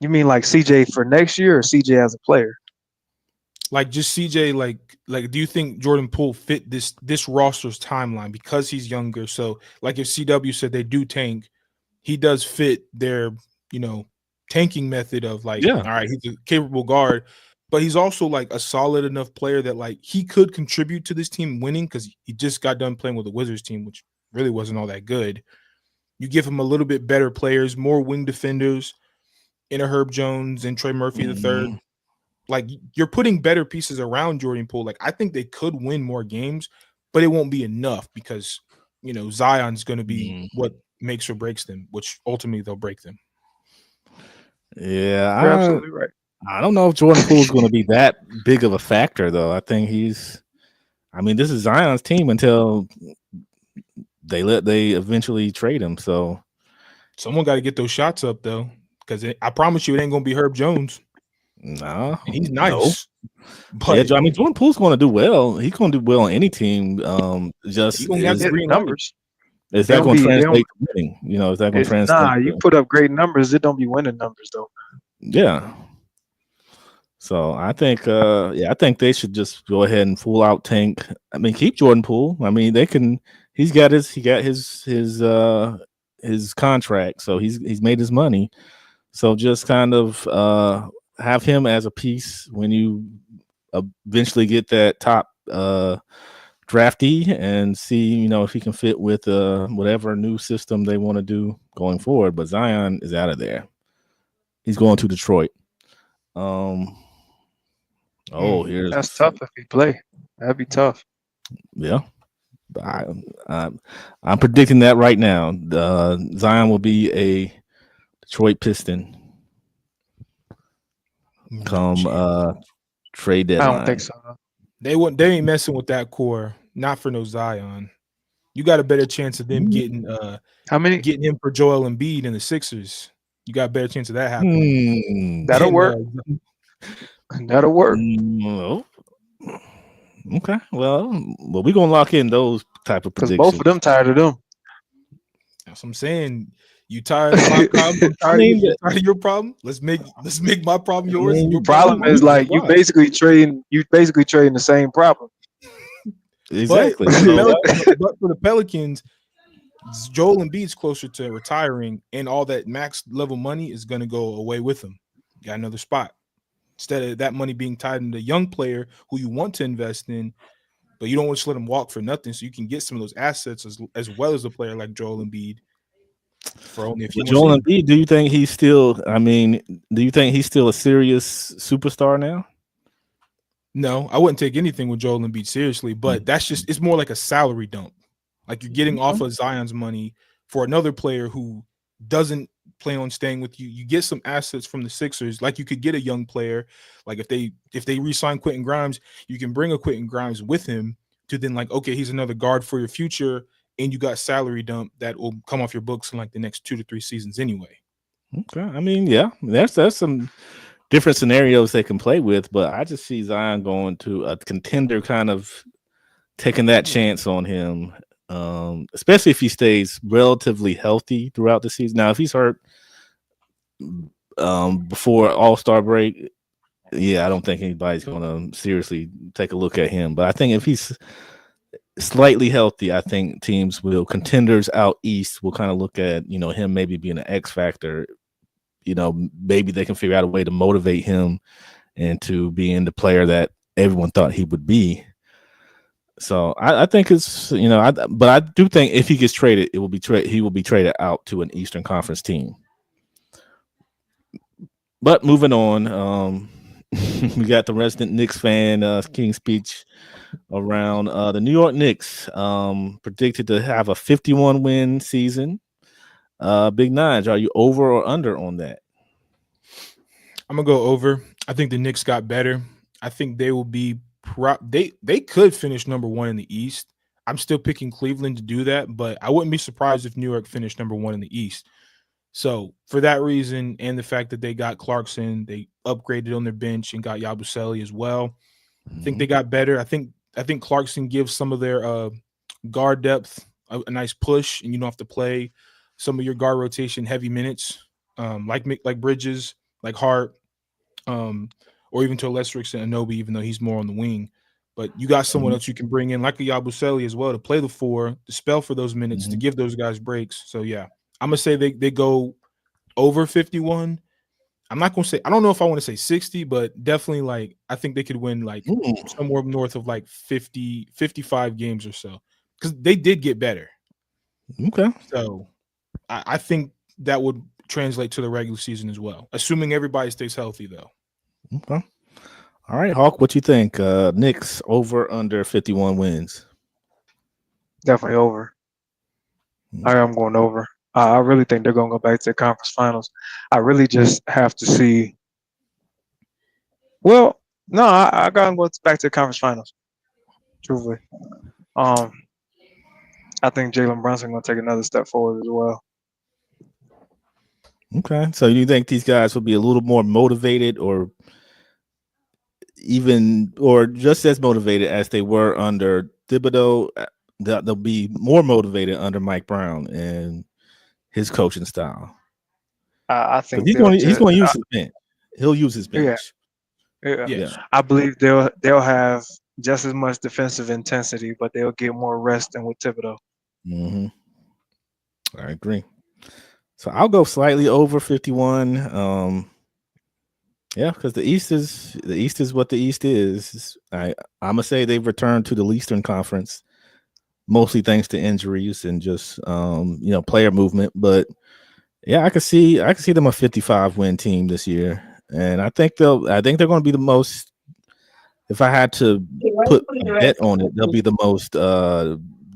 You mean like CJ for next year or CJ as a player? Like just CJ, like do you think Jordan Poole fit this roster's timeline because he's younger? So like if CW said they do tank, he does fit their tanking method of like, all right, he's a capable guard, but he's also like a solid enough player that like he could contribute to this team winning because he just got done playing with the Wizards team, which really wasn't all that good. You give him a little bit better players, more wing defenders, in a Herb Jones and Trey Murphy the third. Like you're putting better pieces around Jordan Poole. Like I think they could win more games, but it won't be enough because Zion's going to be Mm. what makes or breaks them, which ultimately they'll break them. You're Yeah, absolutely right. I don't know if Jordan Poole's going to be that big of a factor, though. I think this is Zion's team until they eventually trade him. So Someone got to get those shots up though, because I promise you, it ain't going to be Herb Jones, no, and he's no. nice. Yeah, But Jordan Poole's going to do well. He's going to do well on any team. Just he gonna have Yeah, the green light. numbers. is They that don't going to be. They don't. translate to winning? Is that going to translate Nah, you to put up great numbers. It don't be winning numbers though. yeah? So I think I think they should just go ahead and full out tank. I mean, keep Jordan Poole. I mean, they can. He got his contract, so he's made his money. So just kind of have him as a piece when you eventually get that top draftee and see if he can fit with whatever new system they want to do going forward. But Zion is out of there. He's going to Detroit. Here's That's tough if he play. That'd be tough. yeah. I'm predicting that right now. Zion will be a Detroit Piston come trade I deadline. don't think so. Though. They ain't messing with that core. Not for no Zion. You got a better chance of them getting How many? getting him for Joel Embiid and the Sixers. You got a better chance of that happening. That'll than, work. That'll work. No. Okay. Well, we're gonna lock in those type of Because predictions. both of them tired of them. That's what I'm saying. You tired of my problem? You tired of your problem? Let's make my problem yours. And your Problem is like you mine. basically trading the same problem. Exactly. But for the Pelicans, Joel Embiid's closer to retiring, and all that max level money is going to go away with him. Got another spot instead of that money being tied in the young player who you want to invest in, but you don't want to let him walk for nothing. So you can get some of those assets as well as a player like Joel Embiid for only a few more Joel seasons. Embiid, do you think he's still? I mean, do you think he's still a serious superstar now? No, I wouldn't take anything with Joel Embiid seriously, but it's more like a salary dump. Like you're getting off of Zion's money for another player who doesn't plan on staying with you. You get some assets from the Sixers, like you could get a young player. Like if they re-sign Quentin Grimes, you can bring a Quentin Grimes with him to then like, okay, he's another guard for your future, and you got salary dump that will come off your books in like the next 2 to 3 seasons anyway. Okay, I mean, yeah, that's some different scenarios they can play with, but I just see Zion going to a contender, kind of taking that chance on him, especially if he stays relatively healthy throughout the season. Now, if he's hurt before All-Star break, yeah, I don't think anybody's going to seriously take a look at him. But I think if he's slightly healthy, I think contenders out east will kind of look at him maybe being an X factor. Maybe they can figure out a way to motivate him into being the player that everyone thought he would be. So I think it's but I do think if he gets traded, he will be traded out to an Eastern Conference team. But moving on, we got the resident Knicks fan King's speech around the New York Knicks, predicted to have a 51 win season. Big Nines, are you over or under on that? I'm gonna go over. I think the Knicks got better. I think they will be they could finish number 1 in the East. I'm still picking Cleveland to do that, but I wouldn't be surprised if New York finished number 1 in the East. So for that reason, and the fact that they got Clarkson, they upgraded on their bench and got Yabusele as well. I think they got better. I think Clarkson gives some of their guard depth a nice push, and you don't have to play some of your guard rotation heavy minutes, like Bridges, like Hart, or even to a lesser extent Anobi, even though he's more on the wing. But you got someone else you can bring in, like a Yabusele as well, to play the 4, to spell for those minutes, to give those guys breaks. So yeah, I'm gonna say they go over 51. I'm not gonna say, I don't know if I want to say 60, but definitely like I think they could win like somewhere north of like 50, 55 games or so, because they did get better. Okay. So I think that would translate to the regular season as well, assuming everybody stays healthy though. Okay. All right, Hawk, what you think? Knicks over under 51 wins? Definitely over. I'm going over. I really think they're going to go back to the conference finals. I really just have to see. Well, no, I got them going back to the conference finals. Truthfully, um, I think Jalen Brunson going to take another step forward as well. Okay, so you think these guys will be a little more motivated, or just as motivated as they were under Thibodeau? They'll be more motivated under Mike Brown and his coaching style. I Because think he's going to use his bench. He'll use his yeah, bench. yeah. Yes. I believe they'll have just as much defensive intensity, but they'll get more rest than with Thibodeau. Mm-hmm. I agree. So I'll go slightly over 51. Yeah, because the East is what the East is. I'm gonna say they've returned to the Eastern Conference, mostly thanks to injuries and just player movement. But yeah, I could see them a 55 win team this year, and I think they're going to be the most. If I had to put a bet on it, they'll be the most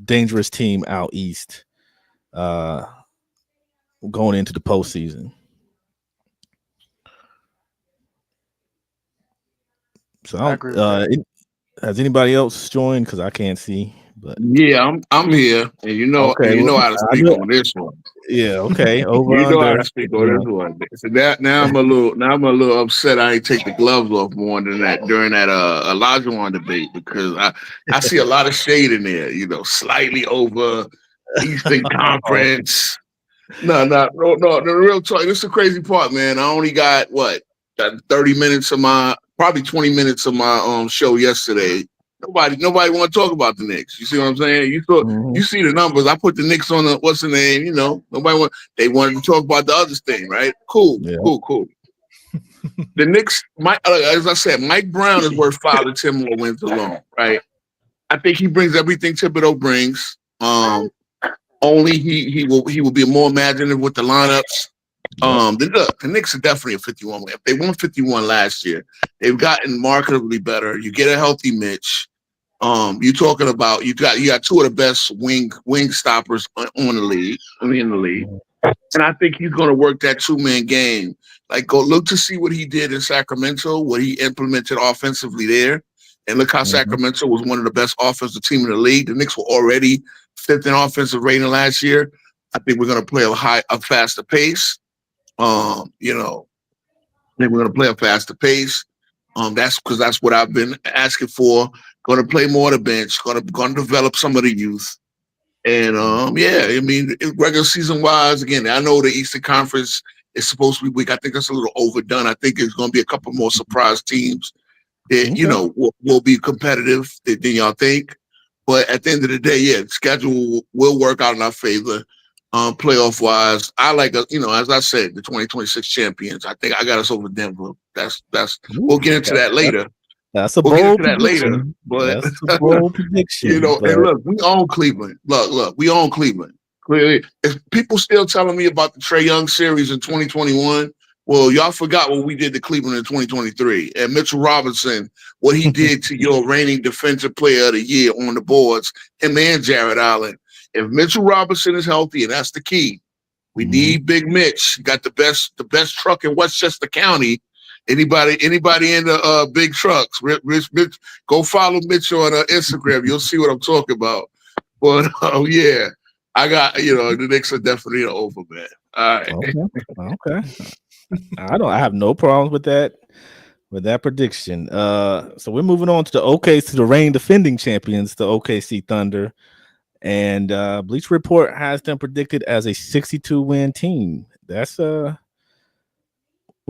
dangerous team out East going into the postseason. So I agree with that. has anybody else joined? Because I can't see. But Yeah, I'm here, and you know okay, how to speak on this one. Yeah, okay. Over You know how under. to speak on this one. So now I'm a little upset. I ain't take the gloves off more than that during that Olajuwon debate, because I see a lot of shade in there. Slightly over Eastern Conference. No. The real talk. This is the crazy part, man. I only got 30 minutes of probably 20 minutes of my show yesterday. Nobody want to talk about the Knicks. You see what I'm saying? You see the numbers. I put the Knicks on the what's the name? They wanted to talk about the other thing, right? Cool. The Knicks, as I said, Mike Brown is worth 5 to 10 more wins alone, right? I think he brings everything Thibodeau brings. Only he will be more imaginative with the lineups. The Knicks are definitely a 51 win. If they won 51 last year, they've gotten markedly better. You get a healthy Mitch. You're talking about you got two of the best wing stoppers in the league. And I think he's going to work that 2-man game. Like, go look to see what he did in Sacramento, what he implemented offensively there, and look how Sacramento was one of the best offensive teams in the league. The Knicks were already 5th in offensive rating last year. I think we're going to play a faster pace. I think we're going to play a faster pace. That's because that's what I've been asking for. Going to play more of the bench. Going to develop some of the youth. And regular season wise, again, I know the Eastern Conference is supposed to be weak. I think that's a little overdone. I think there's going to be a couple more surprise teams that will be competitive than y'all think. But at the end of the day, the schedule will work out in our favor. Playoff wise, I like as I said, the 2026 champions. I think I got us over Denver. We'll get into that later. That's a bold prediction. But That's a bold prediction. And look, we own Cleveland. Look, we own Cleveland. Clearly, if people still telling me about the Trae Young series in 2021, well, y'all forgot what we did to Cleveland in 2023. And Mitchell Robinson, what he did to your reigning defensive player of the year on the boards, him and Jared Allen. If Mitchell Robinson is healthy, and that's the key, we need Big Mitch. Got the best truck in Westchester County. Anybody in the big trucks, Rich, go follow Mitch on Instagram. You'll see what I'm talking about. But I got the Knicks are definitely an over, man. All right. Okay. I have no problems with that prediction. So we're moving on to the reigning defending champions, the OKC Thunder. And Bleacher Report has them predicted as a 62 win team. That's what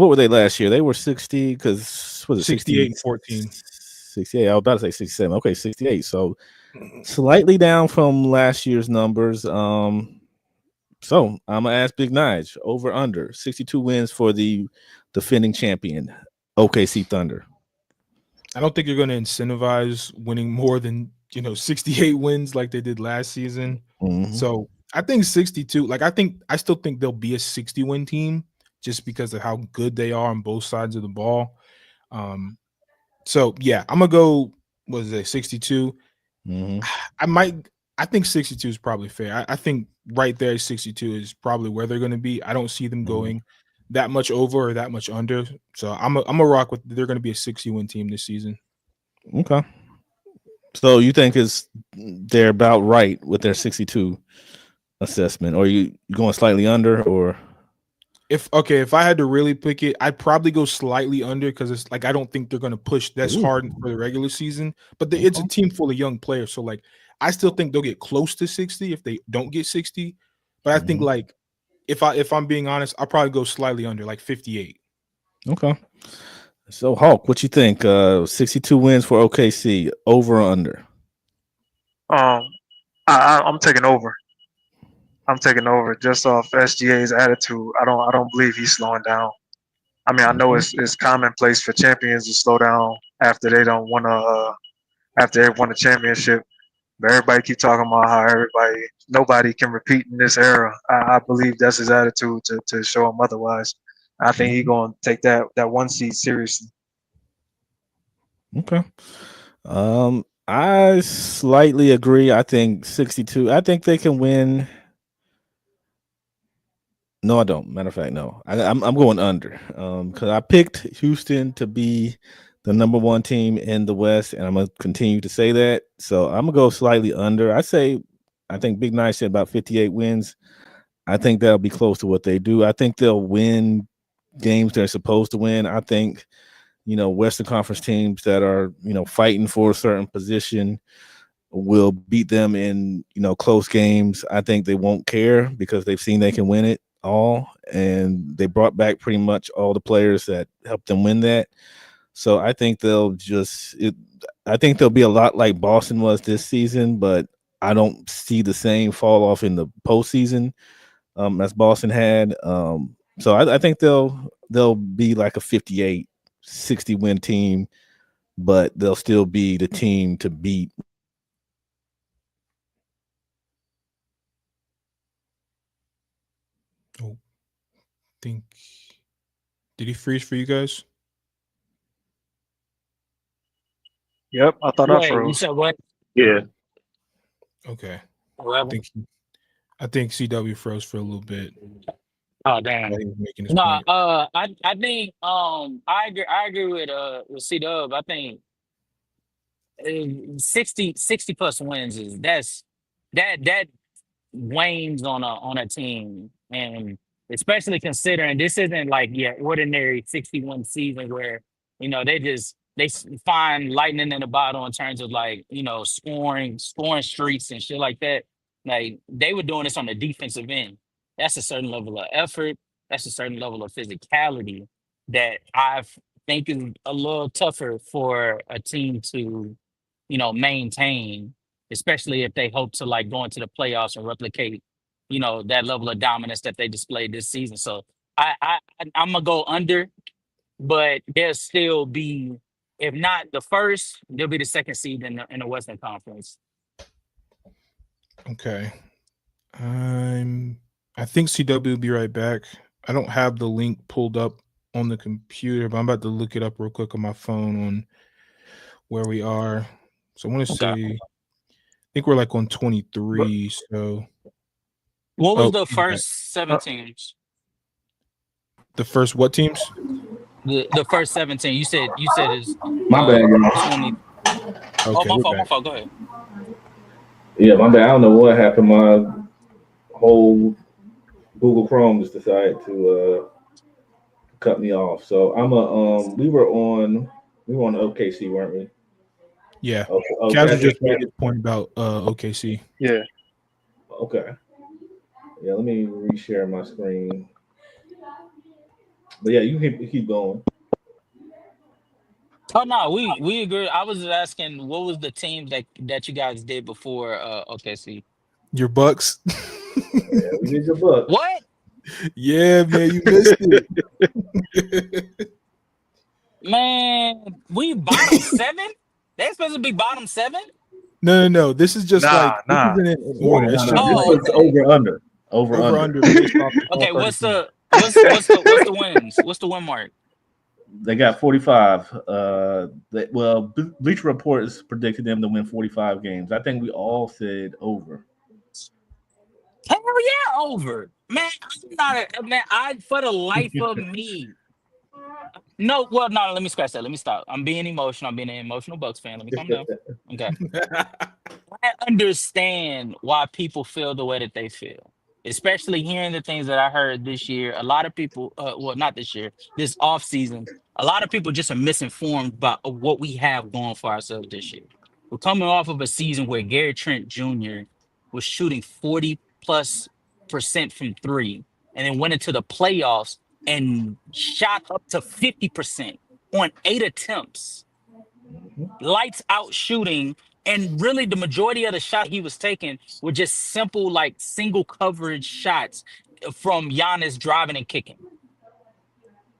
were they last year? They were 60 because was it 68 and 14. 68. I was about to say 67. Okay, 68. So slightly down from last year's numbers. So I'm gonna ask Big Nige over under 62 wins for the defending champion OKC Thunder. I don't think you're going to incentivize winning more than 68 wins like they did last season. So I think 62. I still think they'll be a 60 win team just because of how good they are on both sides of the ball. So yeah, I'm gonna go. Was it 62? I I think 62 is probably fair. I think right there, 62 is probably where they're going to be. I don't see them going that much over or that much under. So I'm a rock with. They're going to be a 60-win team this season. Okay. So you think they're about right with their 62 assessment, or you going slightly under, or if I had to really pick it, I'd probably go slightly under because it's like I don't think they're going to push this hard for the regular season. But it's a team full of young players, so like I still think they'll get close to 60 if they don't get 60. But I think like if I'm being honest, I'll probably go slightly under, like 58. Okay. So Hulk, what you think? 62 wins for OKC, over or under? I'm taking over. I'm taking over just off SGA's attitude. I don't believe he's slowing down. I mean, I know it's commonplace for champions to slow down after they don't want to after they've won a championship. But everybody keep talking about how nobody can repeat in this era. I believe that's his attitude to show him otherwise. I think he's going to take that 1 seed seriously. Okay. I slightly agree. I think 62. I think they can win. No, I don't. Matter of fact, no. I'm going under. Because I picked Houston to be the number 1 team in the West, and I'm gonna continue to say that. So I'm gonna go slightly under. I think Big Nice said about 58 wins. I think that'll be close to what they do. I think they'll win games they're supposed to win. I think, Western Conference teams that are, fighting for a certain position will beat them in, close games. I think they won't care because they've seen they can win it all, and they brought back pretty much all the players that helped them win that. So I think they'll be a lot like Boston was this season, but I don't see the same fall off in the postseason as Boston had. So I think they'll be like a 58, 60 win team, but they'll still be the team to beat. Oh, did he freeze for you guys? Yep, I thought I Wait, you froze. said what? Yeah. Okay. Whatever. I think CW froze for a little bit. Oh damn. While he was making his No, point. I think I agree with C Dub. I think 60 plus wins that wanes on a team, and especially considering this isn't like ordinary 61 season where they find lightning in the bottle in terms of like scoring streaks and shit like that. Like they were doing this on the defensive end. That's a certain level of effort. That's a certain level of physicality that I think is a little tougher for a team to maintain, especially if they hope to like go into the playoffs and replicate, that level of dominance that they displayed this season. So I'm gonna go under, but they'll still be, if not the first, they'll be the second seed in the Western Conference. Okay. I think CW will be right back. I don't have the link pulled up on the computer, but I'm about to look it up real quick on my phone on where we are. So I want to say, I think we're like on 23. So what was the first 7 teams? The first what teams? The first 17. You said is My bad, y'all. 20. Okay, my fault. Go ahead. Yeah, my bad. I don't know what happened. My whole Google Chrome just decided to cut me off. So we were on OKC, weren't we? Yeah. Okay. Kaz just made his point about OKC. Yeah. Okay. Yeah, let me reshare my screen. But yeah, you keep going. Oh no, we agree. I was just asking what was the team that you guys did before OKC? Your Bucks. Yeah, we did your Bucks. What? Yeah, man, you missed it. Man, we bottom 7? They supposed to be bottom 7? No. This is just Nah. this isn't in order. It's just This was over under. Over under. based off the Okay, top what's 32. the wins? What's the win mark? They got 45. Bleacher Report is predicted them to win 45 games. I think we all said over. Hell yeah, over. Man, I'm not a man. I for the life of me. No, well, no, let me scratch that. Let me stop. I'm being emotional. I'm being an emotional Bucks fan. Let me calm down. Okay. I understand why people feel the way that they feel, especially hearing the things that I heard this year. A lot of people, well, not this year, this off season, a lot of people just are misinformed about what we have going for ourselves this year. We're coming off of a season where Gary Trent Jr. was shooting 40+% from three, and then went into the playoffs and shot up to 50% on 8 attempts, lights out shooting, and really the majority of the shot he was taking were just simple like single coverage shots from Giannis driving and kicking.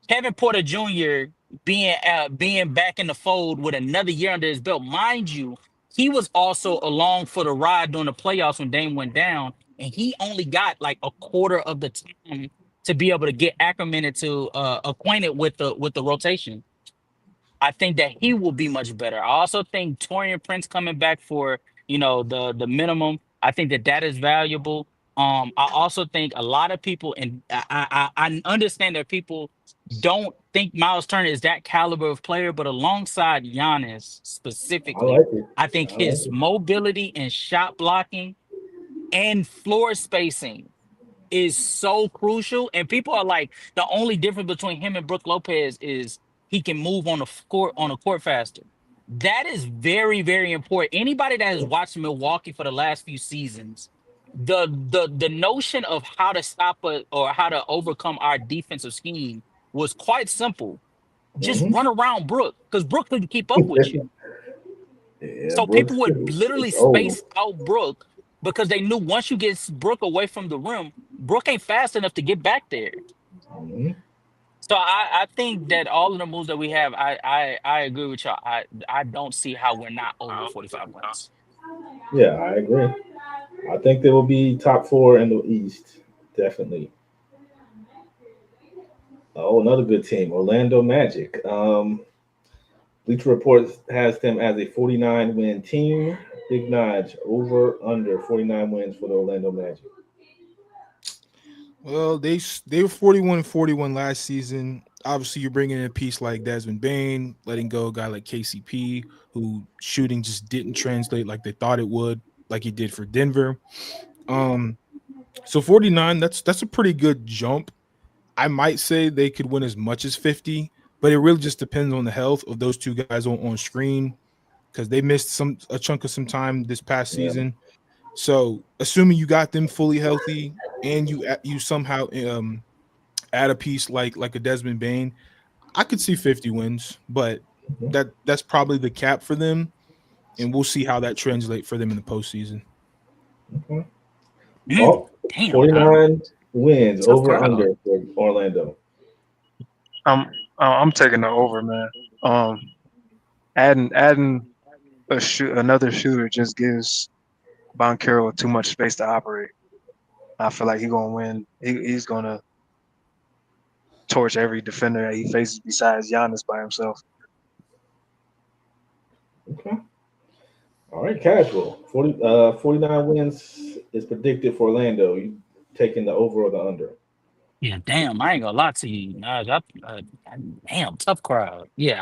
Kevin Porter Jr. being back in the fold with another year under his belt, mind you, he was also along for the ride during the playoffs when Dame went down, and he only got like a quarter of the time to be able to get acclimated to acquainted with the rotation. I think that he will be much better. I also think Torian Prince coming back for the minimum. I think that that is valuable. I also think a lot of people, and I understand that people don't think Miles Turner is that caliber of player, but alongside Giannis I specifically, like it. I think I like his it. mobility and shot blocking and floor spacing is so crucial. And people are like, the only difference between him and Brooke Lopez is he can move on a court faster. That is very, very important. Anybody that has watched Milwaukee for the last few seasons, the notion of how to stop us or how to overcome our defensive scheme was quite simple. Just Mhm. run around Brooke, because Brooke couldn't keep up with you. Yeah, So people Brooks would literally is old. space out Brooke because they knew once you get Brooke away from the rim, Brooke ain't fast enough to get back there. Mhm. So I think that all of the moves that we have, I agree with y'all. I don't see how we're not over 45 wins. Yeah, I agree. I think they will be top four in the East. Definitely. Oh, another good team, Orlando Magic. Bleacher Report has them as a 49 win team. Big Notch over under 49 wins for the Orlando Magic. Well, they were 41-41 last season. Obviously, you're bringing in a piece like Desmond Bain, letting go a guy like KCP, who shooting just didn't translate like they thought it would, like he did for Denver. Um, so 49, that's a pretty good jump. I might say they could win as much as 50, but it really just depends on the health of those two guys on screen because they missed a chunk of some time this past Yeah. season. So, assuming you got them fully healthy and you somehow add a piece like a Desmond Bain, I could see 50 wins, but Mhm. that's probably the cap for them, and we'll see how that translates for them in the postseason. Okay. Mm, Oh, damn, man. 49 wins Tough over crowd. under for Orlando. I'm taking the over, man. Um, adding another shooter just gives Boncaro too much space to operate. I feel like he's gonna win. He's gonna torch every defender that he faces besides Giannis by himself. Okay. All right, casual. 49 wins is predicted for Orlando. You taking the over or the under? Yeah, damn. I ain't gonna lie to you. Nah, damn, tough crowd. Yeah,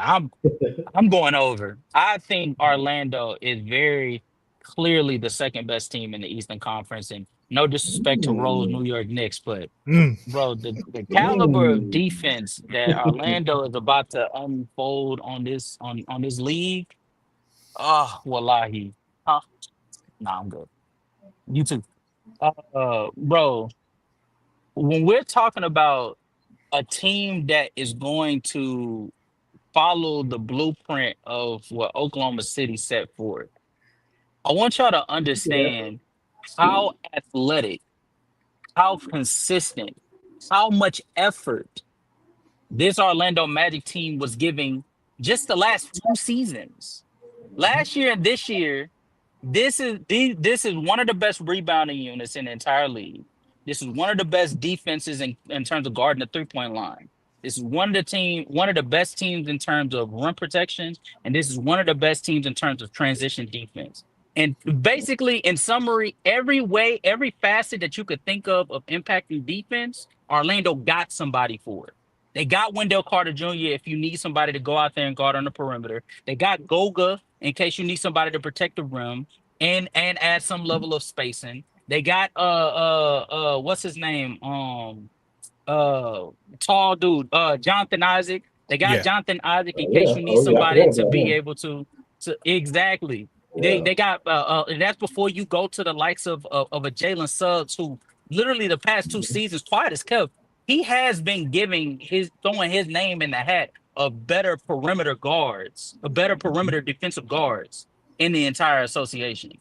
I'm going over. I think Orlando is very clearly the second best team in the Eastern Conference, and no disrespect to Rose Mm. New York Knicks, but Mm. bro, the caliber of Mm. defense that Orlando is about to unfold on this league. Oh, wallahi. Huh? Nah, I'm good. You too. Bro, when we're talking about a team that is going to follow the blueprint of what Oklahoma City set forth, I want y'all to Yeah. understand how athletic, how consistent, how much effort this Orlando Magic team was giving just the last 2 seasons. Last year and this year, this is one of the best rebounding units in the entire league. This is one of the best defenses in terms of guarding the 3-point line. is one of the best teams in terms of run protection, and this is one of the best teams in terms of transition defense. And basically, in summary, every facet that you could think of impacting defense, Orlando got somebody for it. They got Wendell Carter Jr. if you need somebody to go out there and guard on the perimeter. They got Goga in case you need somebody to protect the rim and add some level of spacing. They got what's his name? Tall dude, Jonathan Isaac. They got Yeah. Jonathan Isaac in Oh case yeah, you need oh yeah, I somebody forgot to about be him. able to exactly. Yeah. They got and that's before you go to the likes of a Jalen Suggs, who literally the past 2 seasons, quiet as kept, he has been throwing his name in the hat of better perimeter guards, of better perimeter defensive guards in the entire association.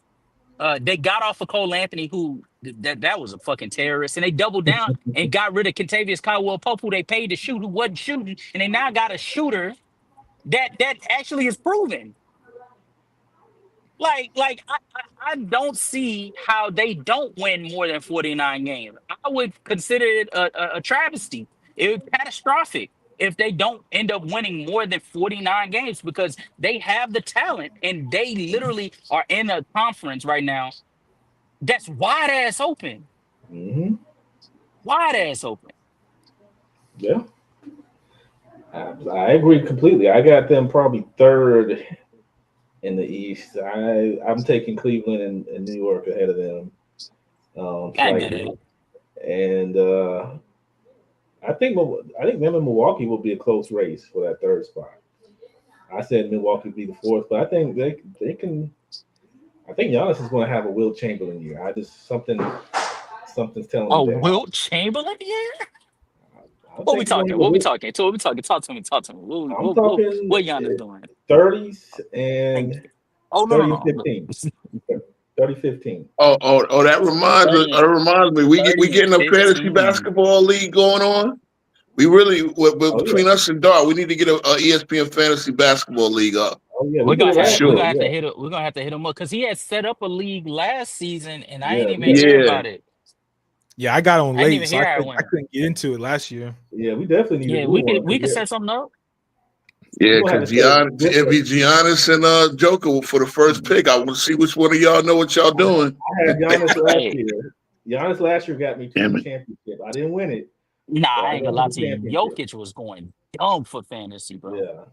They got off of Cole Anthony, who that was a fucking terrorist, and they doubled down and got rid of Kentavious Caldwell Pope, who they paid to shoot, who wasn't shooting, and they now got a shooter that actually is proven. I don't see how they don't win more than 49 games. I would consider it a travesty. It would be catastrophic if they don't end up winning more than 49 games because they have the talent and they literally are in a conference right now that's wide ass open. Mm-hmm. Wide ass open. Yeah, I agree completely. I got them probably third in the East. I'm taking Cleveland and New York ahead of them I get slightly, it. and I think them and Milwaukee will be a close race for that third spot. I said Milwaukee would be the fourth, but I think they can. I think Giannis is going to have a Will Chamberlain year. Something's telling me Oh, that. Wilt Chamberlain here? I What we think he's going to talking? have a What we Will. talking? What we talking? Talk to me. Talk to me. I'm talking What Giannis doing? 30s Thank and you. Oh no 30 no and no. 15. 30 15. Oh, that reminds me. 30, That reminds me. We 30 and getting a fantasy 15. basketball league going on. We really, Oh yeah. between us and Dart, we need to get a ESPN fantasy basketball league up Oh yeah. We We're did gonna it for have last we're year. sure. gonna have to Yeah. hit it. We're gonna have to hit him up because he had set up a league last season and I Yeah. ain't even hear Yeah, about it. Yeah, I got on I didn't late, even so hear I how it couldn't, I went. couldn't get into it last year. Yeah. We definitely need to Yeah, do one we because could set something up. we're yeah. gonna have Because to say it'd be Giannis and Joker for the first pick. I want to see which one of y'all know what y'all doing. I had Giannis last Hey, year. Giannis last year got me to Damn the it. championship. I didn't win it, nah, but I I ain't got gonna to lie the to you. championship. Jokic was going dumb for fantasy, bro. Yeah.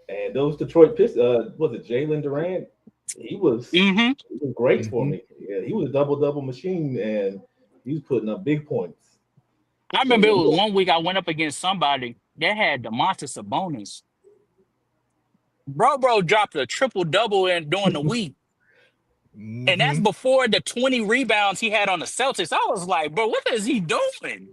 And those Detroit Pistons, was it Jalen Durant? He was Mm-hmm. he was great for Mhm. me. Yeah, he was a double machine, and he was putting up big points. I So remember yeah, it was one week I went up against somebody that had DeMontis Sabonis. Bro dropped a triple double in during the week. And that's Mhm. before the 20 rebounds he had on the Celtics. I was like, bro, what is he doing?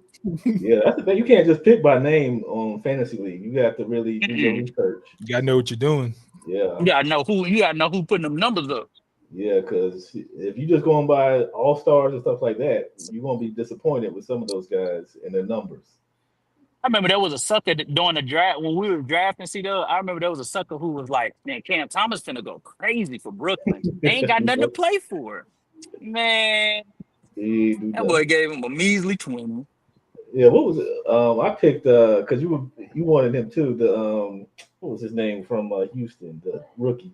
yeah, that's the thing. You can't just pick by name on fantasy league. You have to really do your Mm-mm. research. You gotta know what you're doing. Yeah, You gotta know who putting them numbers up. yeah, because if you just going by all stars and stuff like that, you're gonna be disappointed with some of those guys and their numbers. I remember there was a sucker during the draft when we were drafting C-Dub. I remember there was a sucker who was like, man, Cam Thomas finna go crazy for Brooklyn. They ain't got nothing to play for. Man, He do that boy nothing. gave him a measly 20. Yeah, what was it? I picked because you wanted him too. The what was his name from Houston, the rookie,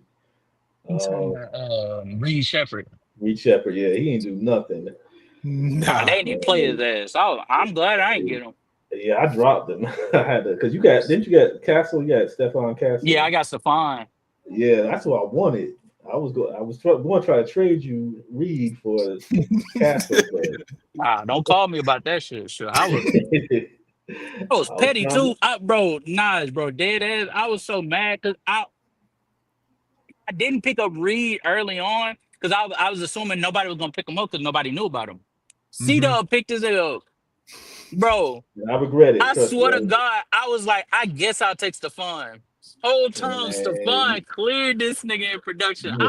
You talking uh, about Reed Shepard. Reed Shepard. Yeah, he ain't do nothing. Nah, they Nah. ain't even play his ass. I'm glad I ain't get him. Yeah, I dropped him. I had to because you got didn't you get Castle? You got Stephon Yeah, Castle. I got Stephon. Yeah, that's what I wanted. I was going to try to trade you Reed for Castle, but Nah, don't call me about that shit. Sure, I was I was petty trying to. too. Bro, Nas, bro, dead ass. I was so mad because I didn't pick up Reed early on because I was assuming nobody was gonna pick him up because nobody knew about him. Mhm. C-Dub picked his up, bro. I regret it. I Trust me. swear to God, I was like, I guess I'll take Stephon. Whole time Man, Stephon cleared this nigga in production. man.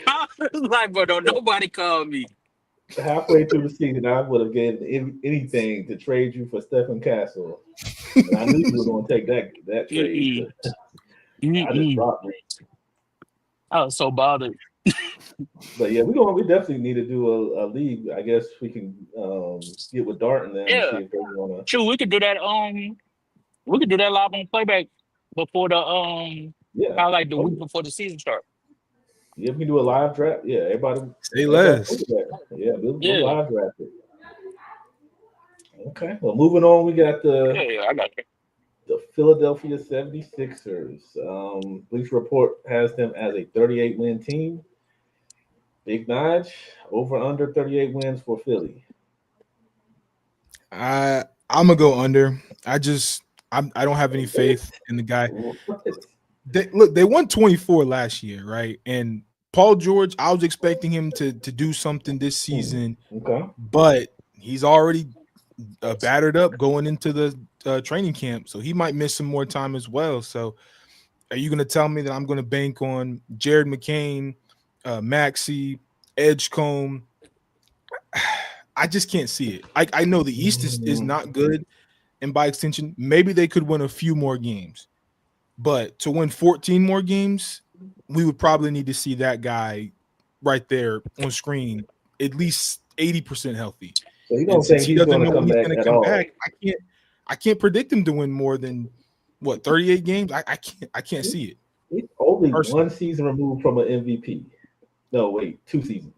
I was like, bro, don't nobody call me. Halfway through the season, I would have given anything to trade you for Stephen Castle, and I knew you were going to take that trade. Mm-mm. I just Mm-mm. dropped it. I was so bothered. But yeah, we definitely need to do a league. I guess we can get with Dart and them, Yeah, see if they want sure. We could do that. We could do that live on playback before the to. Yeah. kind of like the Oh, week before the season start. yeah, we can do a live draft. Yeah, Say everybody cool less. with that. Yeah, we'll Yeah, live draft it. Okay. Well, moving on, we got yeah. I got it. the Philadelphia 76ers. Bleacher Report has them as a 38 win team. Big Nige, over under 38 wins for Philly. I'm gonna go under. I don't have any faith in the guy. What? They won 24 last year, right? And Paul George, I was expecting him to do something this season, Okay. but he's already battered up going into the training camp, so he might miss some more time as well. So, are you going to tell me that I'm going to bank on Jared McCain, Maxey, Edgecombe? I just can't see it. I know the East is not good, and by extension, maybe they could win a few more games. But to win 14 more games, we would probably need to see that guy right there on screen at least 80% healthy. So you And don't since think he he's doesn't going to know when come he's back going to at come all? back, I can't predict him to win more than what 38 games. I can't see it He's only personally. one season removed from an MVP. No, wait, 2 seasons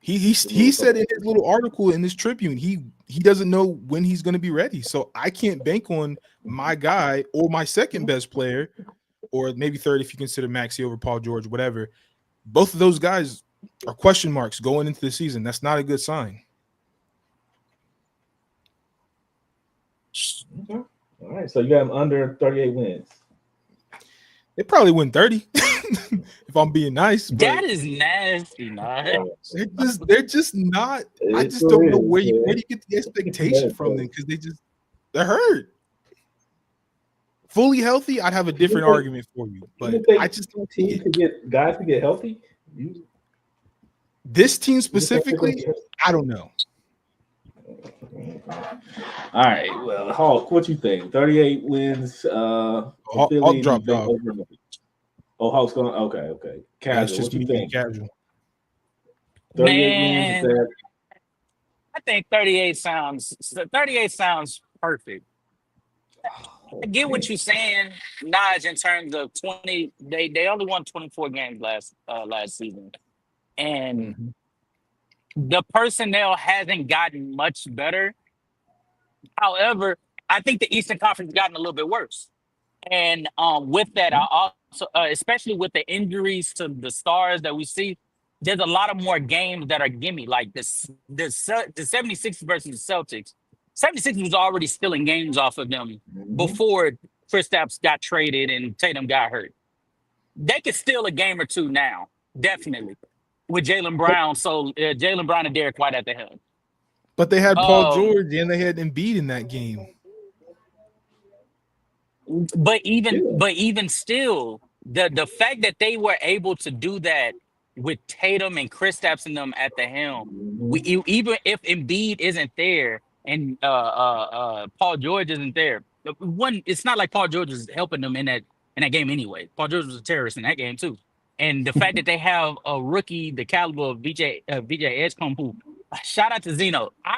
He removed from said in it. his little article in this Tribune he doesn't know when he's going to be ready. So I can't bank on my guy or my second best player, or maybe third if you consider Maxey over Paul George, whatever. Both of those guys are question marks going into the season. That's not a good sign. Okay. All right. So you got him under 38 wins. They probably win 30 if I'm being nice, but That is nasty, man. they're just not. I It just sure don't know is, where man. you get the expectation That from them does. because they're hurt. Fully healthy, I'd have a You different think argument for you, you but I think just don't see teams it. to get guys to get healthy? You, This team you just think they're going to specifically, get I don't know. All right. Well, Hulk, what you think? 38 wins for Hawk Philly. Do you dropped think off. over? Oh, Hulk's going. Okay. That's Casual. just What you me being think? casual. 38 wins. Is Man, that? I think 38 sounds perfect. Oh I get what man. you're saying, Naj, in terms of 20. They only won 24 games last season, and Mhm. the personnel hasn't gotten much better. However, I think the Eastern Conference has gotten a little bit worse. And with that, I also, especially with the injuries to the stars that we see, there's a lot of more games that are gimme. Like the 76 versus the Celtics. 76 was already stealing games off of them Mhm. before Kristaps got traded and Tatum got hurt. They could steal a game or two now, definitely, with Jalen Brown. So Jalen Brown and Derek White at the helm. But they had Paul Um, George and they had Embiid in that game. but even Yeah. but even still, the fact that they were able to do that with Tatum and Kristaps and them at the helm, Mhm. even if Embiid isn't there and Paul George isn't there, one, it's not like Paul George is helping them in that game anyway. Paul George was a terrorist in that game too. And the fact that they have a rookie the caliber of VJ Edgecombe, who shout out to Zeno. I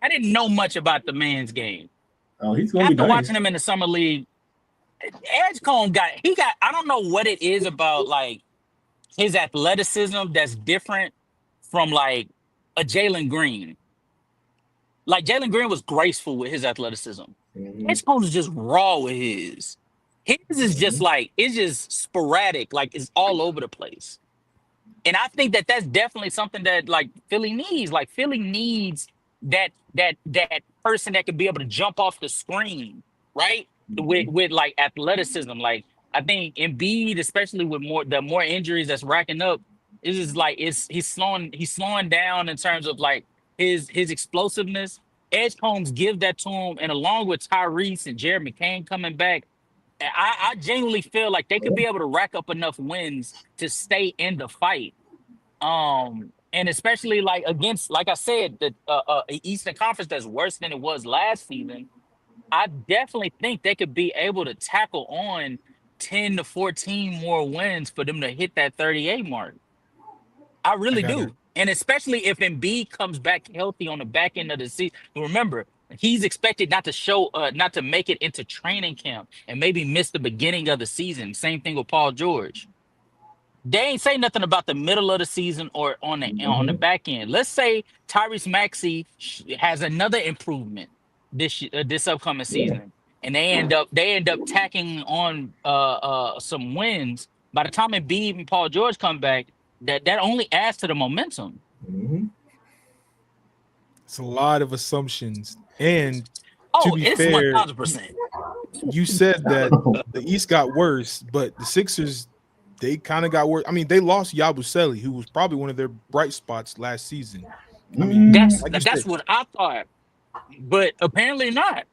didn't know much about the man's game. Oh, he's going to be After watching nice. him in the summer league, Edgecombe got I don't know what it is about like his athleticism that's different from like a Jalen Green. Like Jalen Green was graceful with his athleticism. Mhm. Edgecombe is just raw with his. His is just Mhm. like it's just sporadic, like it's all over the place. And I think that that's definitely something that like Philly needs. Like Philly needs that person that could be able to jump off the screen, right? Mhm. With like athleticism. Like I think Embiid, especially with more injuries that's racking up, is just like he's slowing down in terms of like his explosiveness. Edgecombs give that to him, and along with Tyrese and Jared McCain coming back, I genuinely feel like they could be able to rack up enough wins to stay in the fight. And especially like against, like I said, the Eastern Conference that's worse than it was last season. I definitely think they could be able to tackle on 10 to 14 more wins for them to hit that 38 mark. I really got her. do. And especially if Embiid comes back healthy on the back end of the season. Remember, he's expected not to make it into training camp and maybe miss the beginning of the season. Same thing with Paul George. They ain't say nothing about the middle of the season or on the Mhm. back end. Let's say Tyrese Maxey has another improvement this upcoming Yeah. season, and they end up tacking on some wins. By the time Embiid and Paul George come back, that only adds to the momentum. Mhm. It's a lot of assumptions. And to Oh, be it's fair, 1000%. you said that the East got worse, but the Sixers, they kind of got worse. I mean, they lost Yabusele, who was probably one of their bright spots last season. I mean, Mm, like you That's said, what I thought, but apparently not.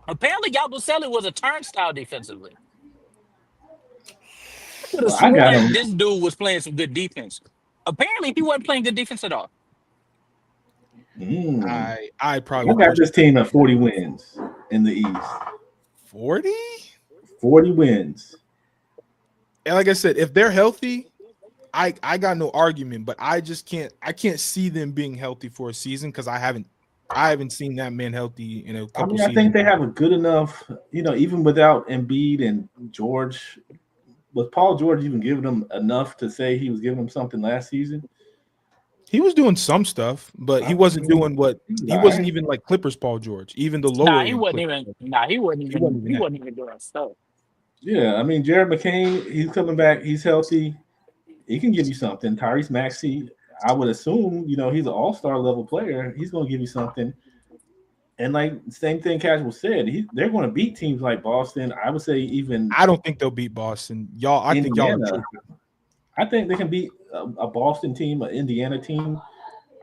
Apparently, Yabusele was a turnstile defensively. I could have well, I got sworn him. this dude was playing some good defense. Apparently, he wasn't playing good defense at all. Mm, I probably I would got push this team at 40 wins in the East. 40. 40 wins. And like I said, if they're healthy, I got no argument, but I can't see them being healthy for a season because I haven't seen that man healthy in a I couple mean, I think seasons. they have a good enough, even without Embiid and George. Was Paul George even giving them enough to say he was giving them something last season? He was doing some stuff, but he I wasn't mean, doing what he was he all wasn't right. even like Clippers Paul George, even the Nah, lower he end wasn't Clippers. even. Nah, he wasn't He wasn't even. even He that. wasn't even doing stuff. Yeah, I mean, Jared McCain, he's coming back. He's healthy. He can give you something. Tyrese Maxey, I would assume, he's an all-star level player. He's going to give you something. And like same thing Casual said, they're going to beat teams like Boston. I would say even I don't think they'll beat Boston. I think y'all are Indiana. tripping. I think they can beat a Boston team, an Indiana team.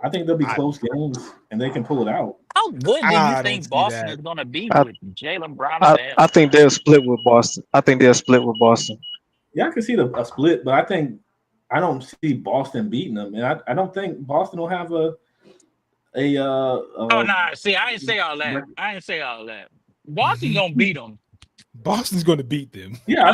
I think they'll be I, close games and they can pull it out. How good do you I don't think see Boston that. is going to be I, with Jalen Brown at I the I helm? think they'll split with Boston. I think they'll split with Boston. Yeah, I can see a split, but I don't see Boston beating them, and I don't think Boston will have a Oh nah, see, I ain't say all that. I ain't say all that. Boston gonna beat them. Boston's going to beat them. yeah.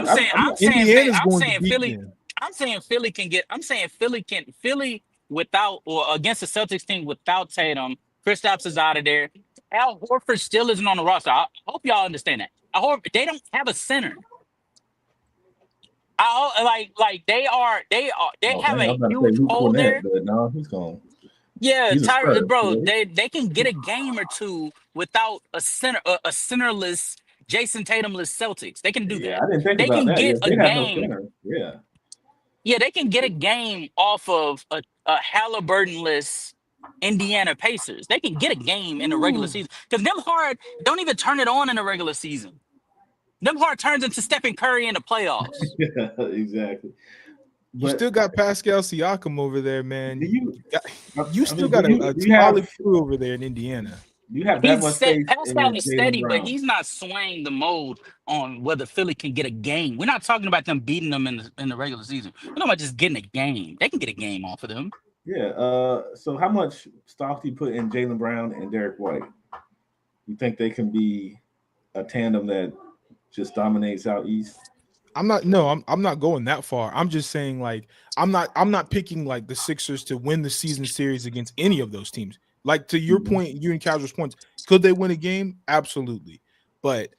Indiana's I'm going to saying beat Philly. them. I'm saying Philly without or against the Celtics team without Tatum. Kristaps is out of there. Al Horford still isn't on the roster. I hope y'all understand that. They don't have a center. They Oh have man, I'm a about to say huge Luke hole Cornett, there. but no, he's gone. Yeah, He's a Tyler, starter. bro, Yeah, they can get a game or two without a centerless Jason Tatumless Celtics. They can do yeah. that. I didn't think They about can that. get Yes, a they have no game. center. Yeah. Yeah, they can get a game off of a Halliburtonless Indiana Pacers. They can get a game in the regular Ooh. season because them hard don't even turn it on in the regular season. Them hard turns into Stephen Curry in the playoffs. Yeah, exactly. You But still got Pascal Siakam over there, man. do you? You I still mean, got a do you solid have crew over there in Indiana. that He's much set. faith Pascal in is Jalen steady, but Brown? he's not swaying the mode on whether Philly can get a game. We're not talking about them beating them in the regular season. We're talking about just getting a game. They can get a game off of them. Yeah. So how much stock do you put in Jalen Brown and Derek White? You think they can be a tandem that just dominates out east? I'm not going that far. I'm just saying like I'm not picking like the Sixers to win the season series against any of those teams. Like to your Mhm. point, you and Casual's points, could they win a game? Absolutely. But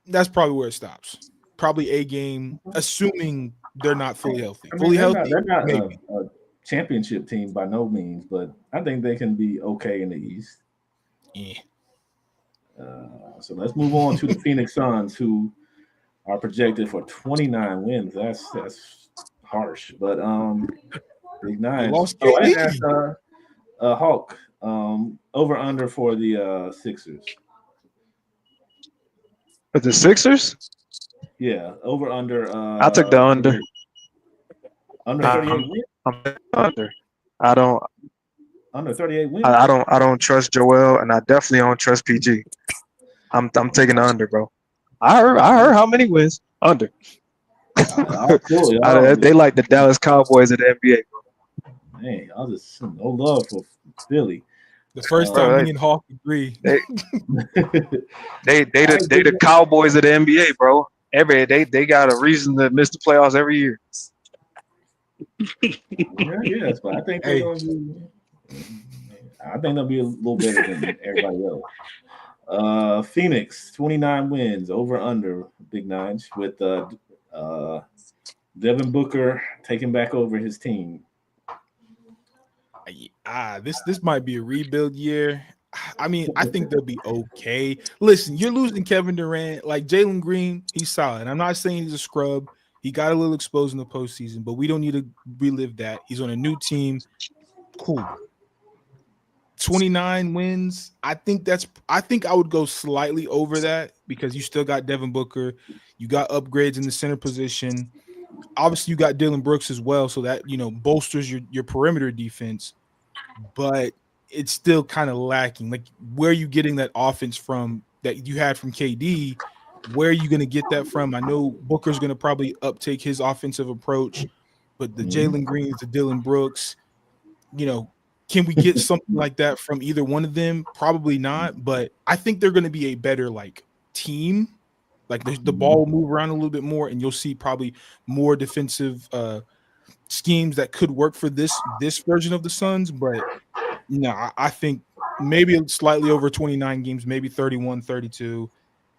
that's probably where it stops. Probably a game, assuming they're not fully healthy. I mean, Fully healthy, they're not maybe. a championship team by no means, but I think they can be okay in the East. Yeah. So let's move on to the Phoenix Suns, who are projected for 29 wins. That's harsh, but big They nines. lost Oh, and KD. that's Hulk over under for the Sixers. But the Sixers, Yeah, over under I took the under. under I'm 38 wins. I'm under. I don't Under 38 wins. I don't trust Joel, and I definitely don't trust PG. I'm taking the under, bro. I heard how many wins under. Y'all cool, y'all. They like the Dallas Cowboys of the NBA, Man, y'all just no love for Philly. The first bro. time me and Hawk agree. They I the Cowboys of the NBA, bro. They got a reason to miss the playoffs every year. Yes, but I think they're Hey, going to be. I think they'll be a little better than everybody else. Phoenix 29 wins over under Big Nines with Devin Booker taking back over his team. this might be a rebuild year. I mean, I think they'll be okay. Listen, you're losing Kevin Durant, like Jalen Green. He's solid. I'm not saying he's a scrub. He got a little exposed in the postseason, but we don't need to relive that. He's on a new team. Cool. 29 wins. I think I would go slightly over that because you still got Devin Booker. You got upgrades in the center position. Obviously, you got Dylan Brooks as well, so that bolsters your perimeter defense. But it's still kind of lacking. Like, where are you getting that offense from that you had from KD? Where are you going to get that from? I know Booker's going to probably uptake his offensive approach, but the Jalen Greens, the Dylan Brooks, can we get something like that from either one of them? Probably not, but I think they're going to be a better team. Like the ball will move around a little bit more, and you'll see probably more defensive schemes that could work for this version of the Suns. But I think maybe slightly over 29 games, maybe 31, 32.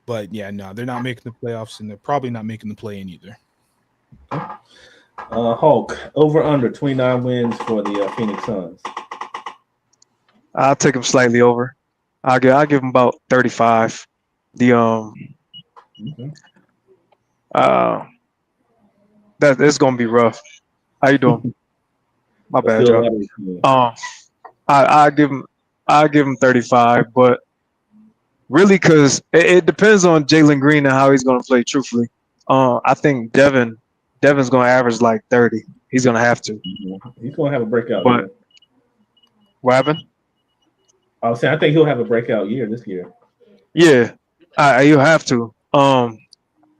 But yeah, no, they're not making the playoffs, and they're probably not making the play-in either. Hulk over under 29 wins for the Phoenix Suns. I'll take him slightly over. I'll give him about 35. That it's gonna be rough. How you doing? My bad, y'all. I give him 35, but really, because it depends on Jalen Green and how he's gonna play. Truthfully, I think Devin's gonna average like 30. He's gonna have to. He's gonna have a breakout. But what happened? I was saying I think he'll have a breakout year this year. Yeah, you'll have to.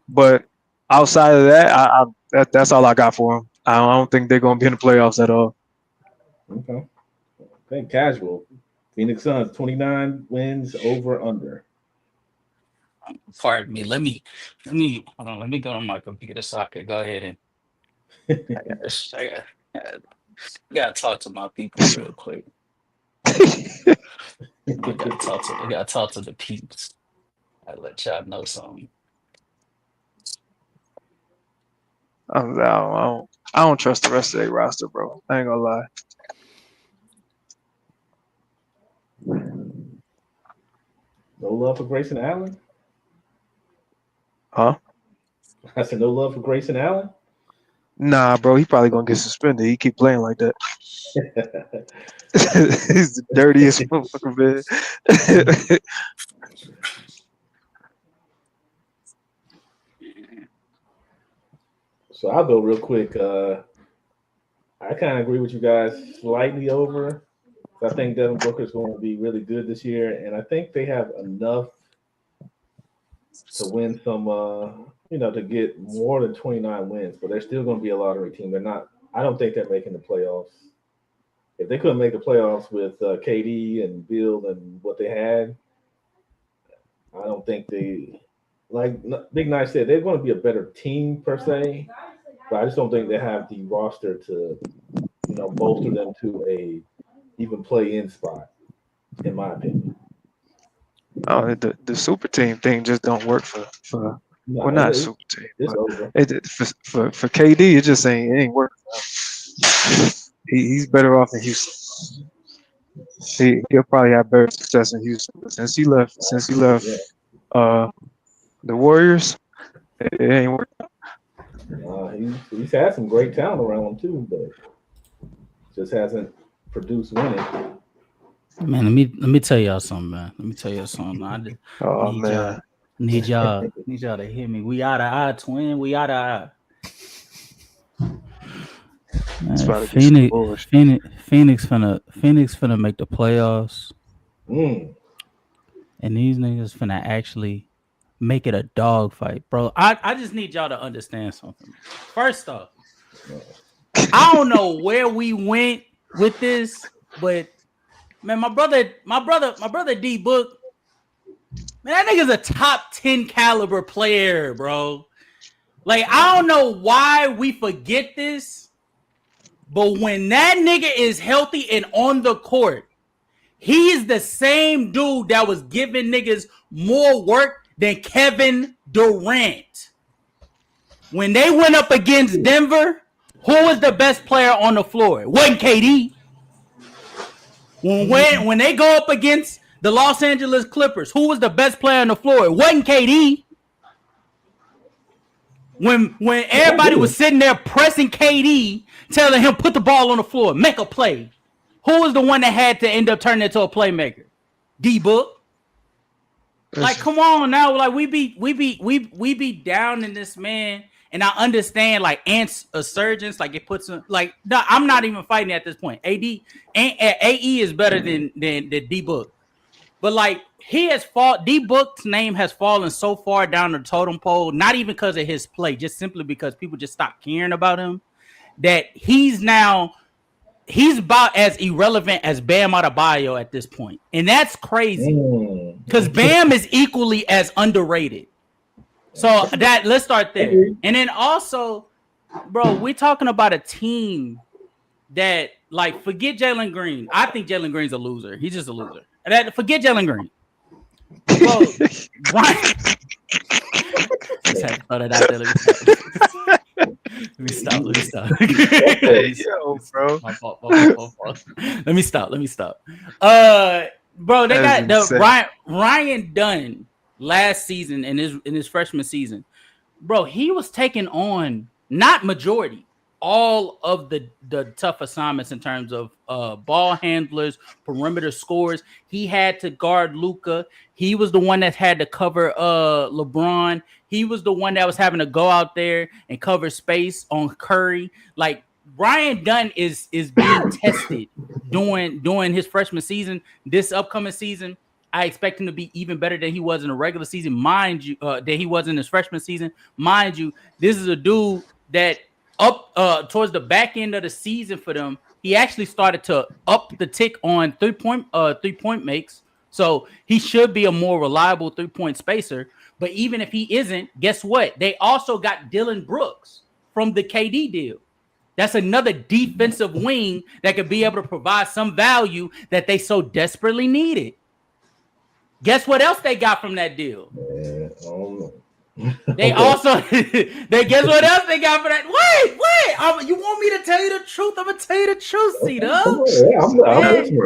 But outside of that, that's all I got for him. I don't think they're gonna be in the playoffs at all. Okay. Casual. Phoenix Suns 29 wins over under. Pardon me. Let me hold on. Let me go on my computer so I can go ahead and I gotta talk to my people real quick. I gotta talk to the peeps. I let y'all know something. I don't trust the rest of their roster, bro. I ain't gonna lie. No love for Grayson Allen? Huh? I said no love for Grayson Allen? Nah, bro. He probably gonna get suspended. He keep playing like that. He's the dirtiest motherfucker, man. So I'll go real quick. I kind of agree with you guys, slightly over. I think Devin Booker is going to be really good this year, and I think they have enough to win some, to get more than 29 wins. But they're still going to be a lottery team. They're not. I don't think they're making the playoffs. If they couldn't make the playoffs with KD and Bill and what they had, I don't think they. Like Big Knight said, they're going to be a better team per se, but I just don't think they have the roster to, bolster them to a even play-in spot, in my opinion. Oh, the super team thing just don't work for not super team. For KD, it just ain't working. He's better off in Houston. He'll probably have better success in Houston since he left. The Warriors, it ain't working. He's had some great talent around him too, but just hasn't produced winning. Man, let me tell y'all something, man. Let me tell y'all something. Need y'all to hear me. We out of eye, twin. We out of eye. Man, Phoenix finna make the playoffs. And these niggas finna actually make it a dog fight, bro. I just need y'all to understand something. First off, I don't know where we went with this, but man, my brother D Book, man, that nigga's a top 10 caliber player, bro. Like, I don't know why we forget this, But when that nigga is healthy and on the court, he is the same dude that was giving niggas more work than Kevin Durant. When they went up against Denver, who was the best player on the floor? It wasn't KD. When they go up against the Los Angeles Clippers, who was the best player on the floor? It wasn't KD. When everybody was sitting there pressing KD, telling him put the ball on the floor, make a play, who was the one that had to end up turning into a playmaker? D-Book. Like, come on now. Like, we be down in this, man. And I understand, like, Ant's a surgeon. Like, it puts him, like, no, I'm not even fighting at this point. AE is better than D-Book. But, like, D-Book's name has fallen so far down the totem pole, not even because of his play, just simply because people just stopped caring about him, that he's about as irrelevant as Bam Adebayo at this point. And that's crazy. Because Bam is equally as underrated. So let's start there. And then also, bro, we're talking about a team that, like, forget Jalen Green. I think Jalen Green's a loser. He's just a loser. Forget Jalen Green. Bro, Brian. Just had to throw that out there. Let me stop. Yo, bro. My fault. Let me stop. Bro, they got the Ryan Dunn last season in his freshman season. Bro, he was taking on not majority, all of the tough assignments in terms of ball handlers, perimeter scorers. He had to guard Luka. He was the one that had to cover LeBron. He was the one that was having to go out there and cover space on Curry. Like, Ryan Dunn is being tested during his freshman season. This upcoming season, I expect him to be even better than he was in the regular season, mind you, than he was in his freshman season. Mind you, this is a dude that towards the back end of the season for them, he actually started to up the tick on three-point makes. So he should be a more reliable three-point spacer. But even if he isn't, guess what? They also got Dylan Brooks from the KD deal. That's another defensive wing that could be able to provide some value that they so desperately needed. Guess what else they got from that deal? Man, I don't know. They also guess what else they got for that? Wait! You want me to tell you the truth? I'm gonna tell you the truth, C-Dub.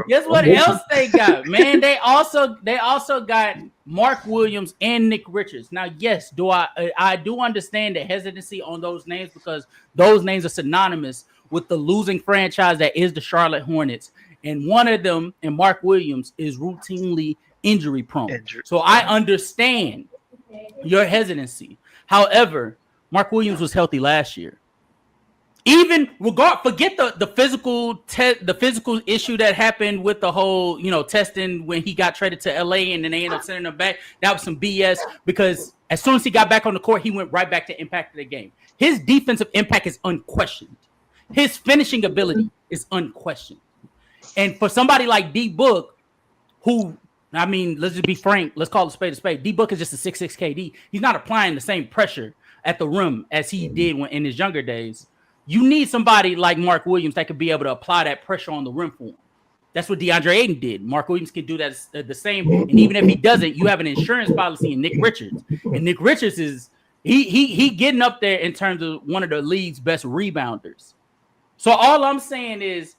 Guess what else they got, man? They also got Mark Williams and Nick Richards. Now, yes, I do understand the hesitancy on those names because those names are synonymous with the losing franchise that is the Charlotte Hornets, and one of them, and Mark Williams, is routinely injury prone. So I understand your hesitancy. However, Mark Williams was healthy last year. Forget the physical issue that happened with the whole, testing when he got traded to LA and then they ended up sending him back. That was some BS because as soon as he got back on the court, he went right back to impact of the game. His defensive impact is unquestioned. His finishing ability is unquestioned. And for somebody like D-Book, who, I mean, let's just be frank. Let's call it a spade. D-Book is just a 6'6" KD. He's not applying the same pressure at the rim as he did in his younger days. You need somebody like Mark Williams that could be able to apply that pressure on the rim for him. That's what DeAndre Ayton did. Mark Williams can do that the same. And even if he doesn't, you have an insurance policy in Nick Richards. And Nick Richards is he getting up there in terms of one of the league's best rebounders. So all I'm saying is,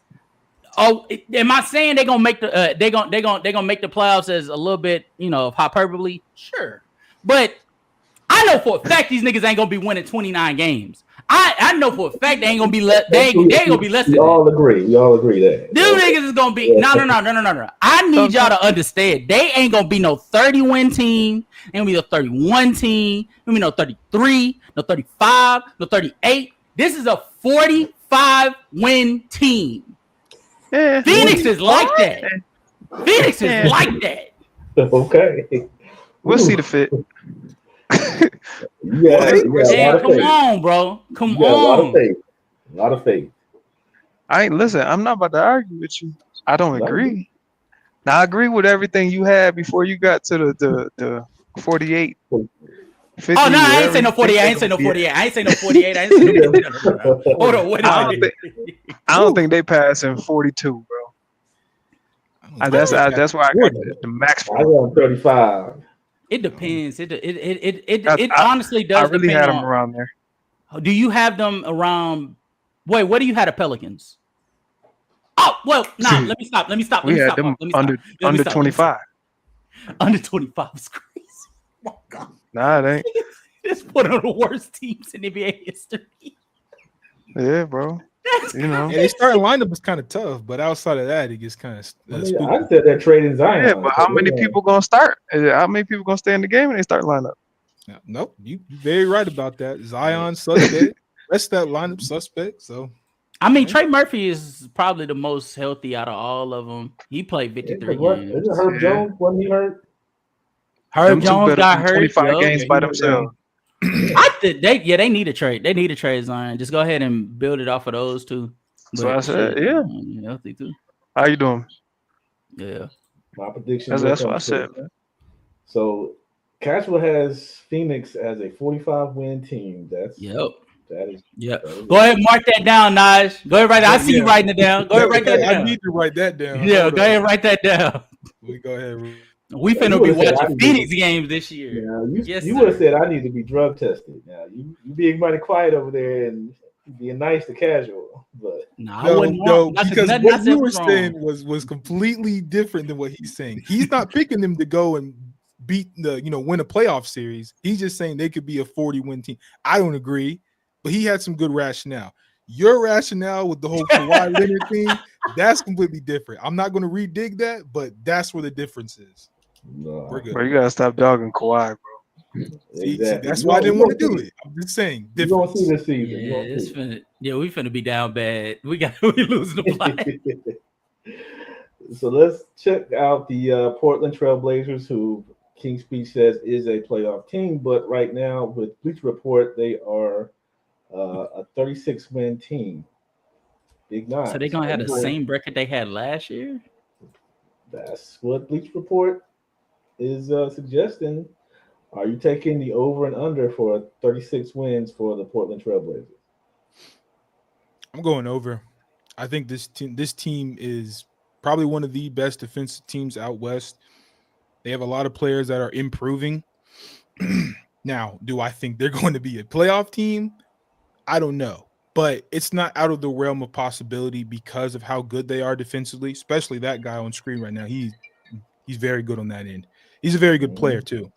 am I saying they're gonna make the they're gonna make the playoffs as a little bit of hyperbole? Sure, but I know for a fact these niggas ain't gonna be winning 29 games. I know for a fact they ain't gonna be less. They ain't gonna be less than that. We all agree that them niggas is gonna be no. I need y'all to understand they ain't gonna be no 30-win team. Ain't gonna be no 31 team. Ain't gonna be no 33, no 35, no 38. This is a 45-win team. Yeah. Phoenix is like that. Phoenix is like that. Okay. We'll see the fit. Come on, bro. Come on. A lot of faith. Listen, I'm not about to argue with you. I don't agree. Now I agree with everything you had before you got to the 48 Oh no, I ain't say whatever no you think 48. I they ain't say gonna no be at. 48. I ain't say no 48. I ain't say no 48. No. Hold on, wait a I don't minute. think I don't think they passing 42, bro. I don't think they passed That's why I got 40. the max for I them. got him 35. It depends. I, It I, honestly I does really depend had them on. around there. Do you have them around? Wait, what do you have the Pelicans? Oh well, nah. Let me stop. Let me stop. Let We me had stop. them Let me stop. Let me under stop. Let me stop. 25. Under 25 is crazy. Oh my God. Nah, it ain't. It's one of the worst teams in NBA history. Yeah, bro. That's You know. Yeah, they crazy. starting lineup is kind of tough, but outside of that, it gets kind of I mean, spooky. I said they're trading Zion. Yeah, but So how many people gonna start? How many people gonna stay in the game when they start lineup? Yeah, nope, you very right about that. Zion suspect, rest of that lineup suspect. So I mean, Trey Murphy is probably the most healthy out of all of them. He played Yeah, 53 what? Isn't games. Herb Yeah. Jones? Wasn't he hurt? Herb Them two Jones better got win hurt. 25 Yup. games Yeah, by he went themselves. down. Yeah. I think they need a trade. They need a trade Zion. Just go ahead and build it off of those two. So I But said, shit, yeah. healthy too. How you doing? Yeah. My predictions will That's what come I said, true. man. So Casual has Phoenix as a 45 win team. Yep. That is Yep. that is Go ahead, mark that down, Naj. Go ahead, write. I see you yeah, writing it down. Go ahead, write that I down. need to write that down. Yeah, Hold go up. ahead, write that down. We go ahead. We You finna would be have said watching I need Phoenix to. games this year. Now Yes, you would have sir. said I need to be drug tested. Now you being mighty quiet over there and being nice to Casual, but No, I No, wasn't wrong. no, Not because because nothing I what said you were was saying wrong. was completely different than what he's saying. He's not picking them to go and beat win a playoff series. He's just saying they could be a 40-win team. I don't agree, but he had some good rationale. Your rationale with the whole Kawhi Leonard thing, that's completely different. I'm not going to redig that, but that's where the difference is. We're no, good. Bro, you gotta stop dogging Kawhi, bro. See, exactly. that's why I didn't You want to gonna do see it. I'm just saying you gonna see difference. this Yeah, season. You gonna it's see. finna. Yeah, we finna be down bad. We losing the play. So let's check out the Portland Trailblazers, who King Speech says is a playoff team, but right now with Bleach Report, they are a 36-win team. Big So they Knives. gonna Are have you the going? same record they had last year. That's what Bleach Report is suggesting. Are you taking the over and under for 36 wins for the Portland Trailblazers? I'm going over. I think this team is probably one of the best defensive teams out west. They have a lot of players that are improving. Now, do I think they're going to be a playoff team? I don't know. But it's not out of the realm of possibility because of how good they are defensively, especially that guy on screen right now. He's very good on that end. He's a very good player too.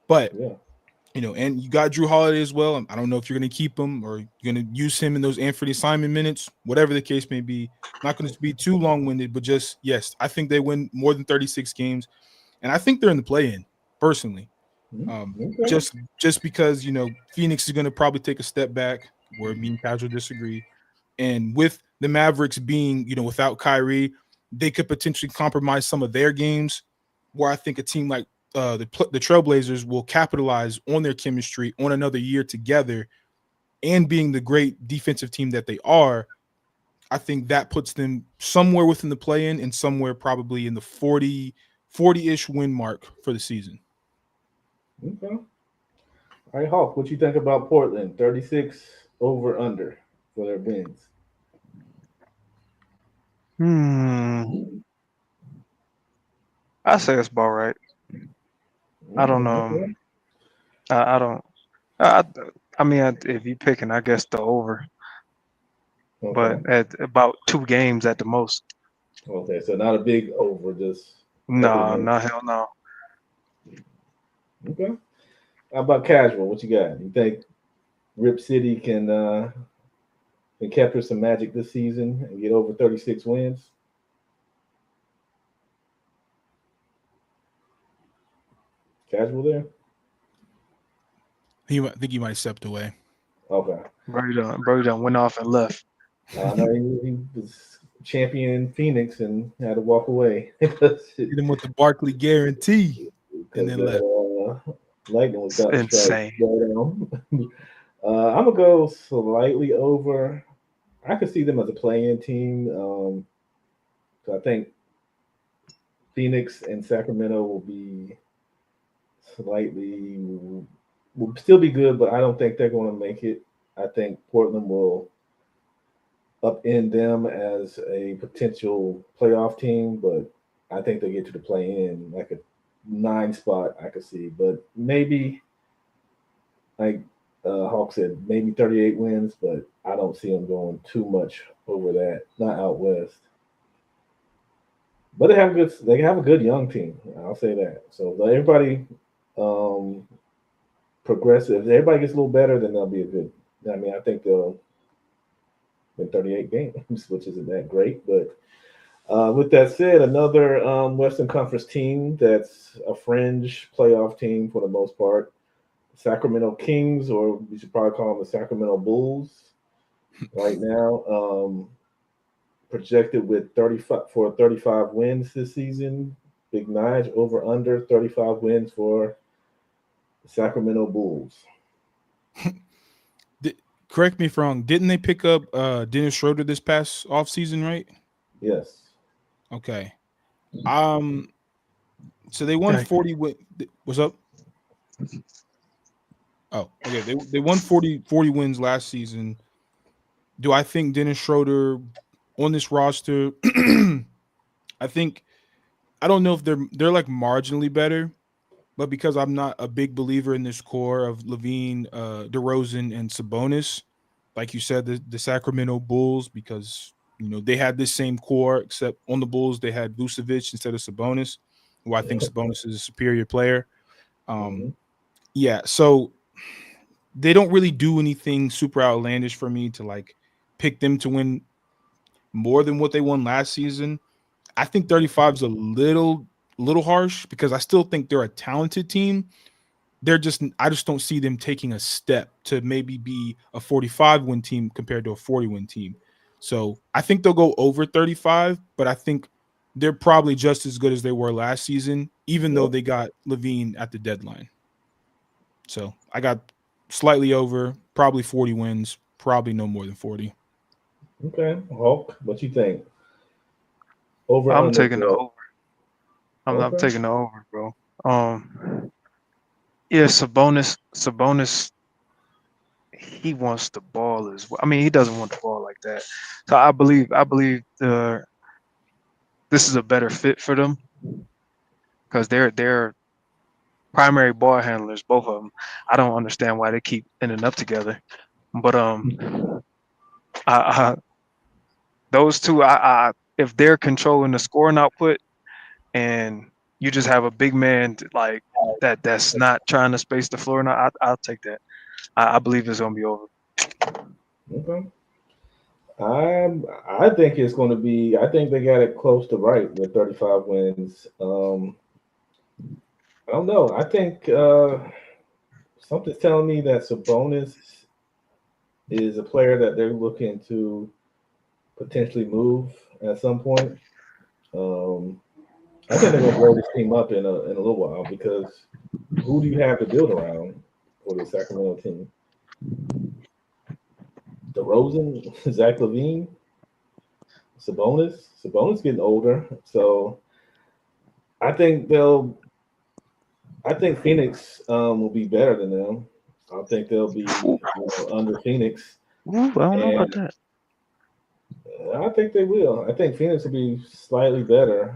But Yeah. and you got Drew Holiday as well. I don't know if you're going to keep him or you're going to use him in those Anthony Simon minutes, whatever the case may be. Not going to be too long-winded, but just, yes, I think they win more than 36 games. And I think they're in the play-in, personally. Okay. Just because, Phoenix is going to probably take a step back where me and Casual disagree. And with the Mavericks being, without Kyrie, they could potentially compromise some of their games where I think a team like the Trailblazers will capitalize on their chemistry on another year together and being the great defensive team that they are. I think that puts them somewhere within the play-in and somewhere probably in the 40-ish win mark for the season. Okay. All right, Hawk, what you think about Portland? 36 over under for their wins. I say it's about right. I don't know. Okay. I don't. I, I mean, if you picking, I guess the over, Okay. but at about 2 games at the most. Okay. So not a big over, just a couple of No, games. no, hell no. Okay. How about Casual? What you got? You think Rip City can capture some magic this season and get over 36 wins? Casual there? I think he might have stepped away. Okay. Bro, you done went off and left. I know he was champion in Phoenix and had to walk away Hit him with the Barkley guarantee and because then left. Lightning was It's about to strike. insane. I'm gonna go slightly over. I could see them as a play-in team. So I think Phoenix and Sacramento will be slightly will still be good, but I don't think they're going to make it. I think Portland will upend them as a potential playoff team, but I think they get to the play-in like a 9 spot. I could see, but maybe like Hawk said, maybe 38 wins, but I don't see them going too much over that. Not out west, but they have good. They have a good young team. I'll say that. So everybody um, progressive. If everybody gets a little better, then they'll be a good. I mean, I think they'll win 38 games, which isn't that great. But with that said, another Western Conference team that's a fringe playoff team for the most part, Sacramento Kings, or we should probably call them the Sacramento Bulls right now. Projected with 35 wins this season. Big Nige over under 35 wins for the Sacramento Bulls. Correct me if I'm wrong. Didn't they pick up Dennis Schroeder this past offseason, right? Yes. Okay. So they won 40. What's up? Oh, okay. They won 40 wins last season. Do I think Dennis Schroeder on this roster? I don't know if they're like marginally better, but because I'm not a big believer in this core of Levine, DeRozan, and Sabonis, like you said, the Sacramento Bulls, because they had this same core, except on the Bulls they had Vucevic instead of Sabonis, who I think Sabonis is a superior player. Yeah, so they don't really do anything super outlandish for me to like pick them to win more than what they won last season. I think 35 is a little harsh because I still think they're a talented team. I just don't see them taking a step to maybe be a 45 win team compared to a 40 win team. So I think they'll go over 35, but I think they're probably just as good as they were last season, even though they got Levine at the deadline. So I got slightly over, probably 40 wins, probably no more than 40. Okay, Hulk, what you think? Over. I'm taking the over. I'm Okay. taking the over, bro. Yeah, Sabonis, he wants the ball as well. I mean, he doesn't want the ball like that. So I believe this is a better fit for them because they're primary ball handlers, both of them. I don't understand why they keep ending up together, but I those two, if they're controlling the scoring output and you just have a big man like that's not trying to space the floor, now I'll take that. I believe it's gonna be over. Okay. I think it's going to be. I think they got it close to right with 35 wins. I don't know. I think something's telling me that Sabonis is a player that they're looking to potentially move at some point. I think they're going to blow this team up in a little while because who do you have to build around for the Sacramento team? DeRozan, Zach LaVine, Sabonis. Sabonis getting older, so I think Phoenix will be better than them. I think they'll be under Phoenix. Ooh, I don't know about that. I think they will. I think Phoenix will be slightly better.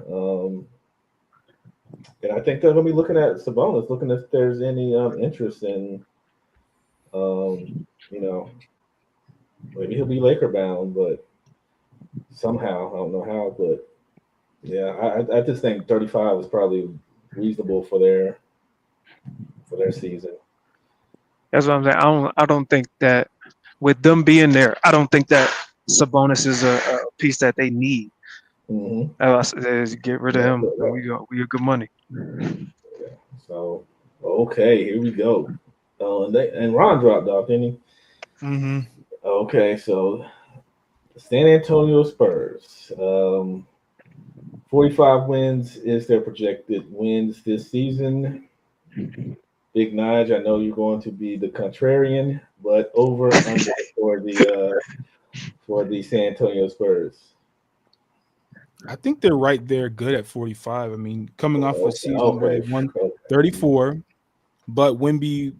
And I think they're going to be looking at Sabonis, looking if there's any interest in, maybe he'll be Laker bound, but somehow, I don't know how, but yeah, I just think 35 is probably reasonable for their season. That's what I'm saying. I don't think that with them being there, I don't think that Sabonis is a piece that they need. Get rid of him, and we get good money. Yeah. So okay, here we go. And Ron dropped off, didn't he? Mm-hmm. Okay, so San Antonio Spurs. 45 wins is their projected wins this season. Big Nige, I know you're going to be the contrarian, but over under for the San Antonio Spurs. I think they're right there, good at 45. I mean, coming off a season where they won 34, but Wemby,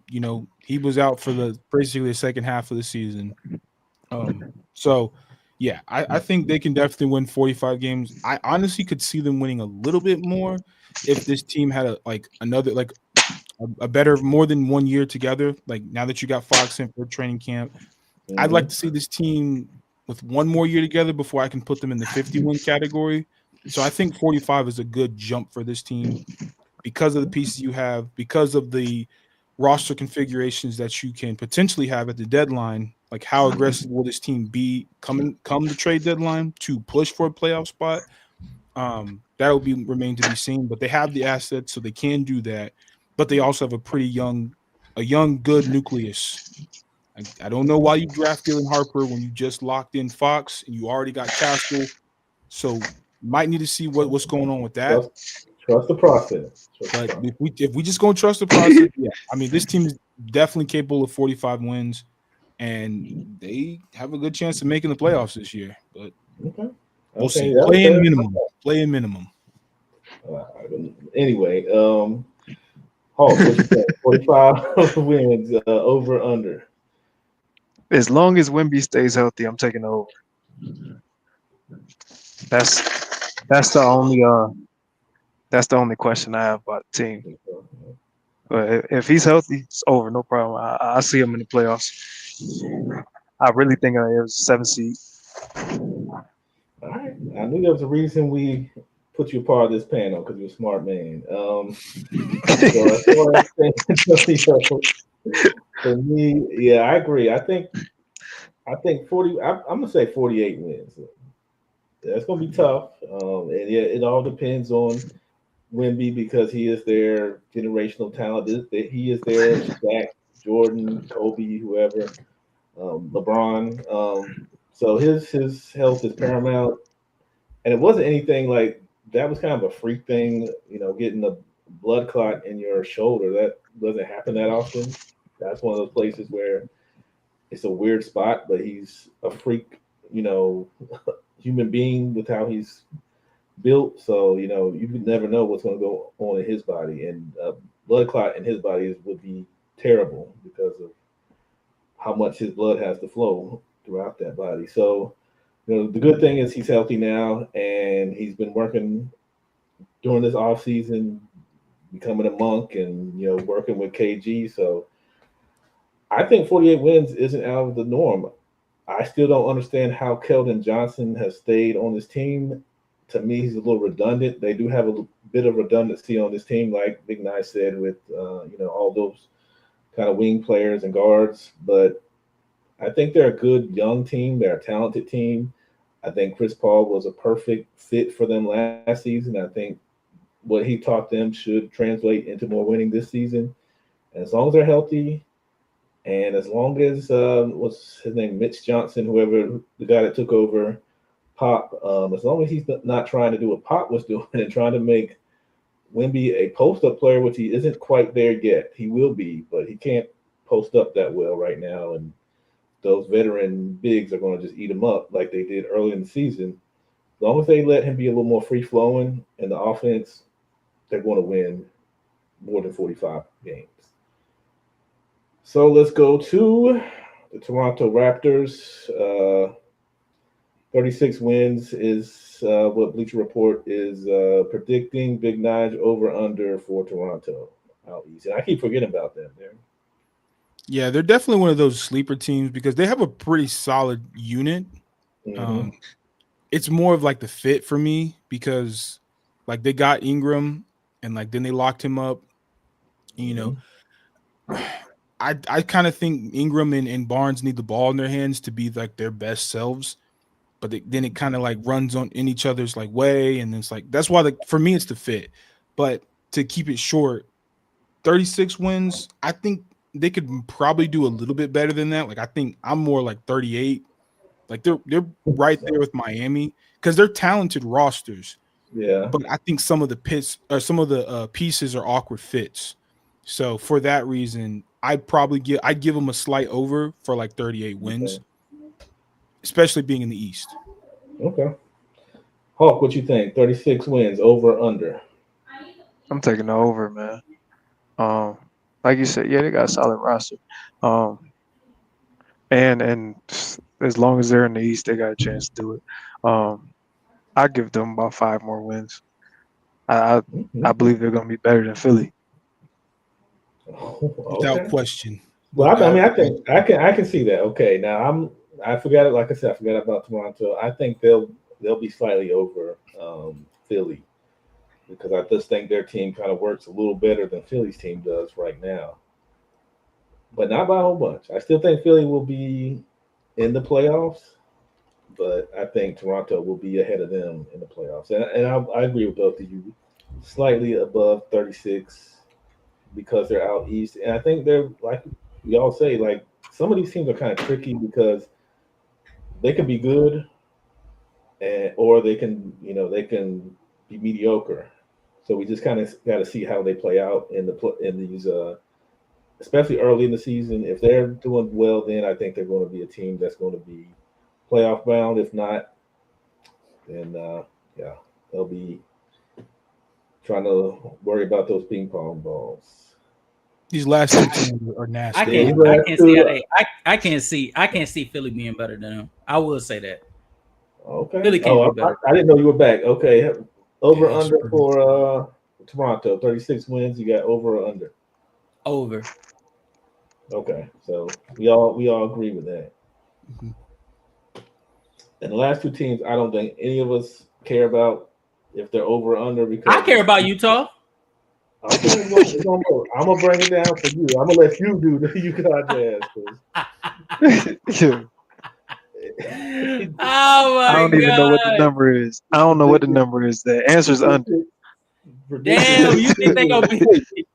he was out for basically the second half of the season. So yeah, I think they can definitely win 45 games. I honestly could see them winning a little bit more if this team had a better more than 1 year together. Like now that you got Fox in for training camp, I'd like to see this team with one more year together before I can put them in the 50-win category. So I think 45 is a good jump for this team because of the pieces you have, because of the roster configurations that you can potentially have at the deadline. Like how aggressive will this team be come the trade deadline to push for a playoff spot? That will remain to be seen. But they have the assets, so they can do that. But they also have a young, good nucleus. I don't know why you draft Dylan Harper when you just locked in Fox and you already got Castle. So might need to see what's going on with that. Trust the process. But if we just gonna trust the process, yeah. I mean, this team is definitely capable of 45 wins, and they have a good chance of making the playoffs this year. But we'll see. Play in minimum. Anyway, Hawk, what you think? 45 wins, over under. As long as Wemby stays healthy, I'm taking the over. That's the only question I have about the team. But if he's healthy, it's over, no problem. I see him in the playoffs. I really think it was 7 seed. All right, I knew there was a reason we put you a part of this panel because you're a smart man. So as far as for me, yeah, I agree. I think 40. I'm gonna say 48 wins. That's gonna be tough, and yeah, it all depends on Wemby because he is their generational talent. He is their Shaq, Jordan, Kobe, whoever, LeBron. So his health is paramount, and it wasn't anything like that. Was kind of a freak thing, getting a blood clot in your shoulder. That doesn't happen that often. That's one of those places where it's a weird spot, but he's a freak, human being with how he's built. So you could never know what's going to go on in his body, and blood clot in his body would be terrible because of how much his blood has to flow throughout that body. So the good thing is he's healthy now, and he's been working during this off season, becoming a monk, and working with KG. So I think 48 wins isn't out of the norm. I still don't understand how Keldon Johnson has stayed on this team. To me, he's a little redundant. They do have a bit of redundancy on this team, like Big Nice said, with all those kind of wing players and guards. But I think they're a good young team. They're a talented team. I think Chris Paul was a perfect fit for them last season. I think what he taught them should translate into more winning this season. And as long as they're healthy, and as long as what's his name, Mitch Johnson, whoever the guy that took over Pop, as long as he's not trying to do what Pop was doing and trying to make Wemby a post-up player, which he isn't quite there yet. He will be, but he can't post up that well right now. And those veteran bigs are going to just eat him up like they did early in the season. As long as they let him be a little more free-flowing in the offense, they're going to win more than 45 games. So let's go to the Toronto Raptors. 36 wins is what Bleacher Report is predicting. Big Nige over under for Toronto out east. And I keep forgetting about them there. Yeah, they're definitely one of those sleeper teams because they have a pretty solid unit. Mm-hmm. It's more of like the fit for me because like they got Ingram and like then they locked him up. I kind of think Ingram and Barnes need the ball in their hands to be like their best selves, but then it kind of like runs on in each other's like way, and it's like that's why for me it's the fit. But to keep it short, 36 wins. I think they could probably do a little bit better than that. Like I think I'm more like 38. Like they're right there with Miami because they're talented rosters. Yeah, but I think some of the pieces are awkward fits. So for that reason, I'd give them a slight over for like 38 wins, especially being in the East. Okay. Hawk, what you think? 36 wins, over, under? I'm taking the over, man. like you said, yeah, they got a solid roster. And as long as they're in the East, they got a chance to do it. I give them about 5 more wins. I I believe they're gonna be better than Philly. Without Okay. question. Well, I mean, Without I think I can see that. Okay, now I forgot it. Like I said, I forgot about Toronto. I think they'll be slightly over Philly because I just think their team kind of works a little better than Philly's team does right now, but not by a whole bunch. I still think Philly will be in the playoffs, but I think Toronto will be ahead of them in the playoffs. And I agree with both of you, slightly above 36 because they're out east, and I think they're like we all say, like some of these teams are kind of tricky because they can be good, and or they can be mediocre. So we just kind of got to see how they play out in these, especially early in the season. If they're doing well, then I think they're going to be a team that's going to be playoff bound. If not, then yeah, they'll be trying to worry about those ping pong balls. these last two teams are nasty. I can't see Philly being better than them. I will say that. Okay. Philly can't be better. I didn't know you were back. Okay. Over Yeah, under sure. for Toronto, 36 wins. You got over or under? Over. Okay. So we all agree with that. Mhm. And the last two teams, I don't think any of us care about if they're over or under because I care about Utah. Okay, I'm gonna bring it down for you. I'm gonna let you do the Utah Jazz. Yeah. Oh I my don't even know what the god! number is. I don't know what the number is. The answer's under. Damn, you think they gonna be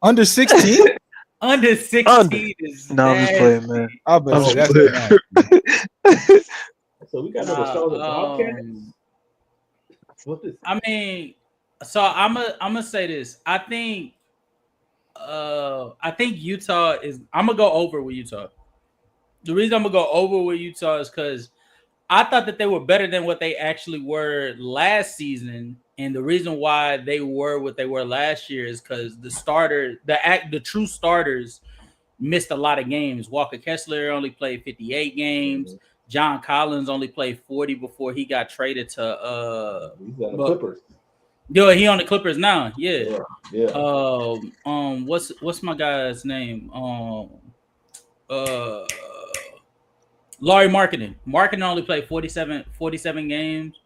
Under 16? under 16 Under. is No, I'm just nasty. playing, man. I bet I'm say just that's playing. So we got the Charlotte Bobcats. What is? I mean, so I'm gonna say this. I think Utah is. I'm gonna go over with Utah. The reason I'm gonna go over with Utah is because I thought that they were better than what they actually were last season, and the reason why they were what they were last year is because the true starters missed a lot of games. Walker Kessler only played 58 games. John Collins only played 40 before he got traded to He's on the Clippers. Yo, he on the Clippers now. Yeah. Yeah. What's my guy's name? Laurie Marketing. Marketing only played 47 games.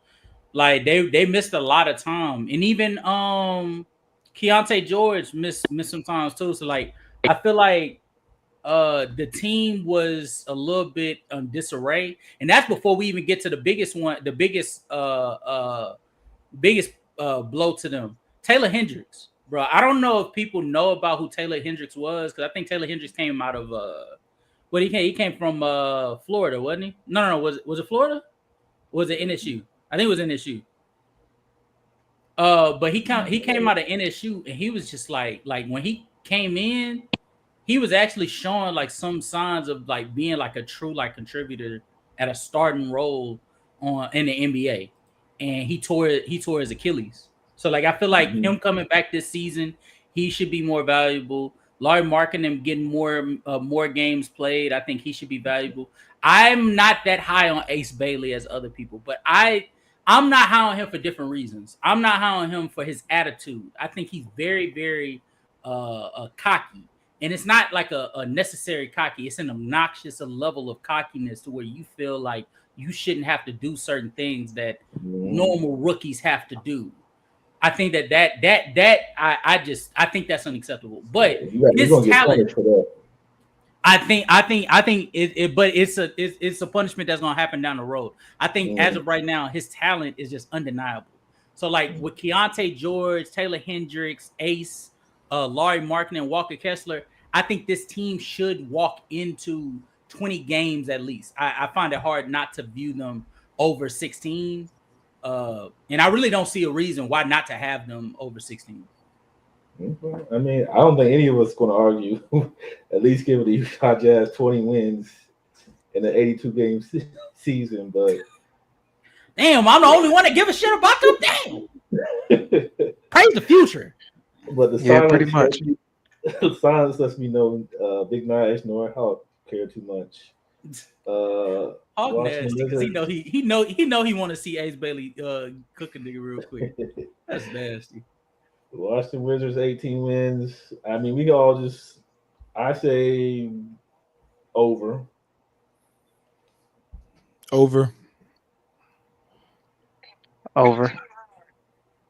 Like they missed a lot of time. And even Keontae George missed some times too. So like I feel like the team was a little bit disarray. And that's before we even get to the biggest blow to them. Taylor Hendricks. Bro, I don't know if people know about who Taylor Hendricks was, because I think Taylor Hendricks came out of he came from Florida, wasn't he? No. Was it Florida? Or was it NSU? I think it was NSU. But he came out of NSU, and he was just like when he came in, he was actually showing like some signs of like being like a true like contributor at a starting role in the NBA, and he tore his Achilles. So like I feel like him coming back this season, he should be more valuable. Larry Markkinen getting more games played, I think he should be valuable. I'm not that high on Ace Bailey as other people, but I'm not high on him for different reasons. I'm not high on him for his attitude. I think he's very, very cocky. And it's not like a necessary cocky. It's an obnoxious level of cockiness to where you feel like you shouldn't have to do certain things that normal rookies have to do. I think I think that's unacceptable. But his talent, I think but it's a punishment that's gonna happen down the road. I think as of right now, his talent is just undeniable. So like with Keontae George, Taylor Hendricks, Ace, Laurie Markkinen, Walker Kessler, I think this team should walk into 20 games at least. I find it hard not to view them over 16. And I really don't see a reason why not to have them over 16. I mean, I don't think any of us going to argue. At least give the Utah Jazz 20 wins in the 82 game season, but damn, I'm the only one that give a shit about them. Damn, praise the future. But the yeah, pretty much. Silence lets me know Big Nice nor Hawk care too much. Hawk Washington nasty because Wizards. he know he want to see Ace Bailey cook a nigga real quick. That's nasty. Washington Wizards 18 wins. I mean, we all just I say over. Over. Over.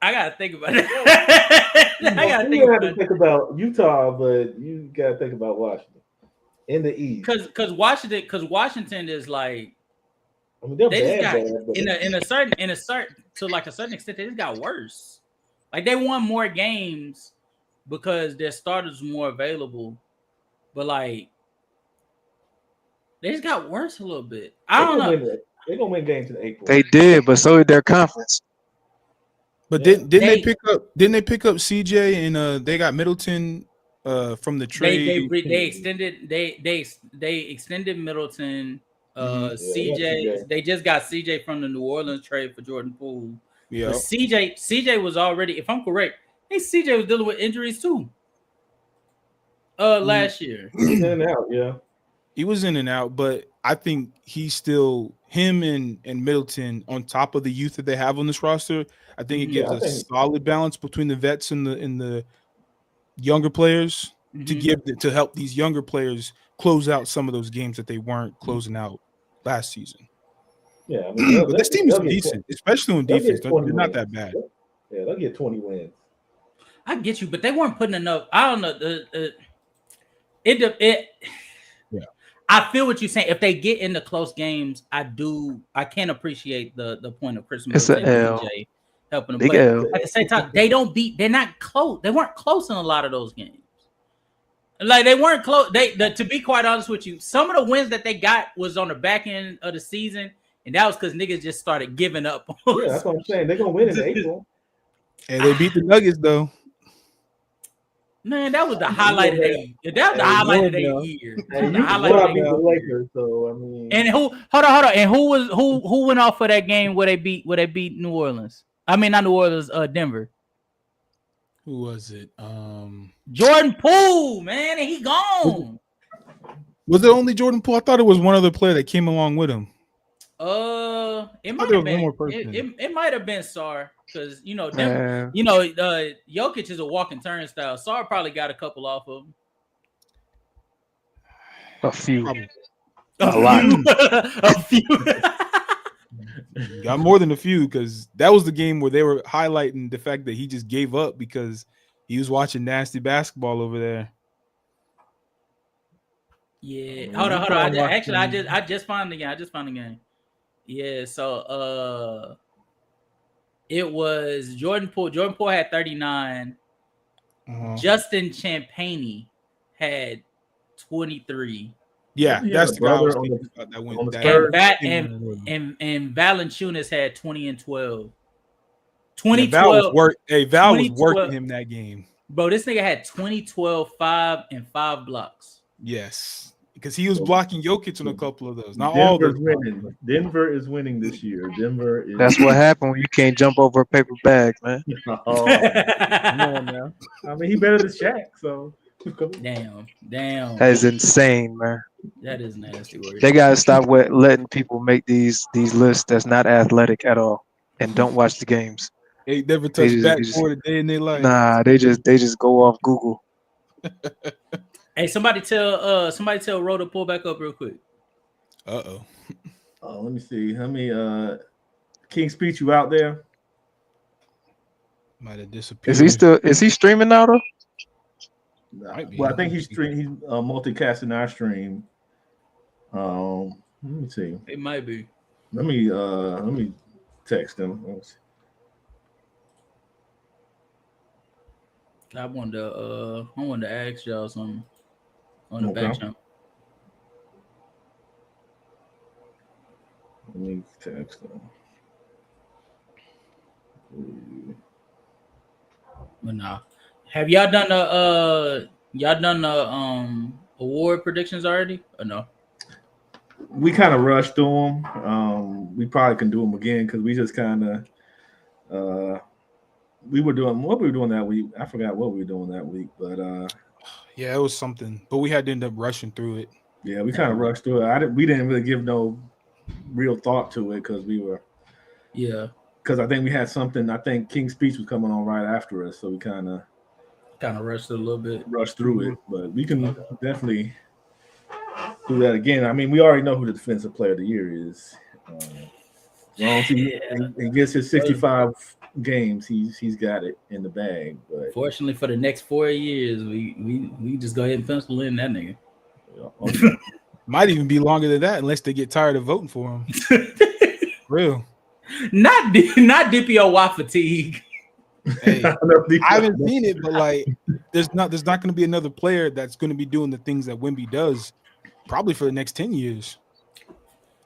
I gotta think about it. I gotta think You have about to it. think about Utah, but you gotta think about Washington in the East. Because Washington is like I mean, they're they just bad, got but in a certain to like a certain extent they just got worse. Like they won more games because their starters were more available, but like they just got worse a little bit. I don't know. They're gonna win games in April. They did, but so did their conference. But Yeah. didn't they pick up CJ and they got Middleton from the trade? They extended Middleton. Yeah, CJ they just got CJ from the New Orleans trade for Jordan Poole. Yeah. But CJ was already, if I'm correct, I think CJ was dealing with injuries too. Last year. He was in and out, yeah. He was in and out, but I think he's still him and Middleton on top of the youth that they have on this roster. I think it gives a solid balance between the vets and the younger players to help these younger players close out some of those games that they weren't closing out last season. Yeah, I mean, but this team is decent, especially on defense. They're not that bad. Yeah, they'll get 20 wins. I get you, but they weren't putting enough. I don't know. I feel what you're saying. If they get into close games, I can appreciate the point of Chris Middleton and DJ helping them. Big But L. at the same time, they're not close. They weren't close in a lot of those games. Like they weren't close. To be quite honest with you, some of the wins that they got was on the back end of the season, and that was because niggas just started giving up. Yeah, that's what I'm saying. They're gonna win in April. And they beat the Nuggets though. Man, that was the highlight of their year. That was the highlight of their year. The highlight of their the Lakers, so I mean. And hold on. And who went off for that game where they beat New Orleans? I mean, not New Orleans, Denver. Who was it? Jordan Poole, man, and he gone. Was it only Jordan Poole? I thought it was one other player that came along with him. It might have been one more person. It might have been Sar, because Denver, Jokic is a walking turnstile. Sar probably got a couple off of him. A few. A lot. A few. Got more than a few, because that was the game where they were highlighting the fact that he just gave up because he was watching nasty basketball over there. Yeah. Hold on. I just found the game. Yeah, so it was Jordan Poole. Jordan Poole had 39. Justin Champagnie had 23. Yeah, that's the guy I was thinking about that went. And Valanciunas had 20 and 12. 2012. Val was working him that game. Bro, this nigga had 2012, 5 and 5 blocks. Yes. Because he was blocking Jokic on a couple of those. Not Denver's all winning. Denver is winning this year. Denver is. That's what happened when you can't jump over a paper bag, man. Come on now. I mean, he better than Shaq, so. Damn. That is insane, man. That is nasty work. They gotta stop letting people make these lists that's not athletic at all and don't watch the games. They never touch backboard a day in their life. Nah, they just go off Google. Hey, somebody tell Ro to pull back up real quick. Oh, let me see. Let me King Speech, you out there? Might have disappeared. Is he streaming now though? Well, I think he's multicasting our stream. Let me see. It might be. Let me text him. I wanted to ask y'all something on the back channel. Let me text him. But nah. Have y'all done the award predictions already or no? We kind of rushed through them. We probably can do them again because we just kind of we were doing what we were doing that week. I forgot what we were doing that week, but Yeah, it was something, but we had to end up rushing through it. Yeah, we kind of rushed through it. We didn't really give no real thought to it because I think we had something. I think King's Speech was coming on right after us, so we kind of rushed it a little bit. Rushed through it. But we can definitely do that again. I mean, we already know who the defensive player of the year is. As long as he gets his 65 games, he's got it in the bag. But fortunately, for the next 4 years, we just go ahead and pencil in that nigga. Might even be longer than that unless they get tired of voting for him. Real. Not DPOY fatigue. Hey, I haven't seen it, but like, there's not going to be another player that's going to be doing the things that Wemby does, probably for the next 10 years.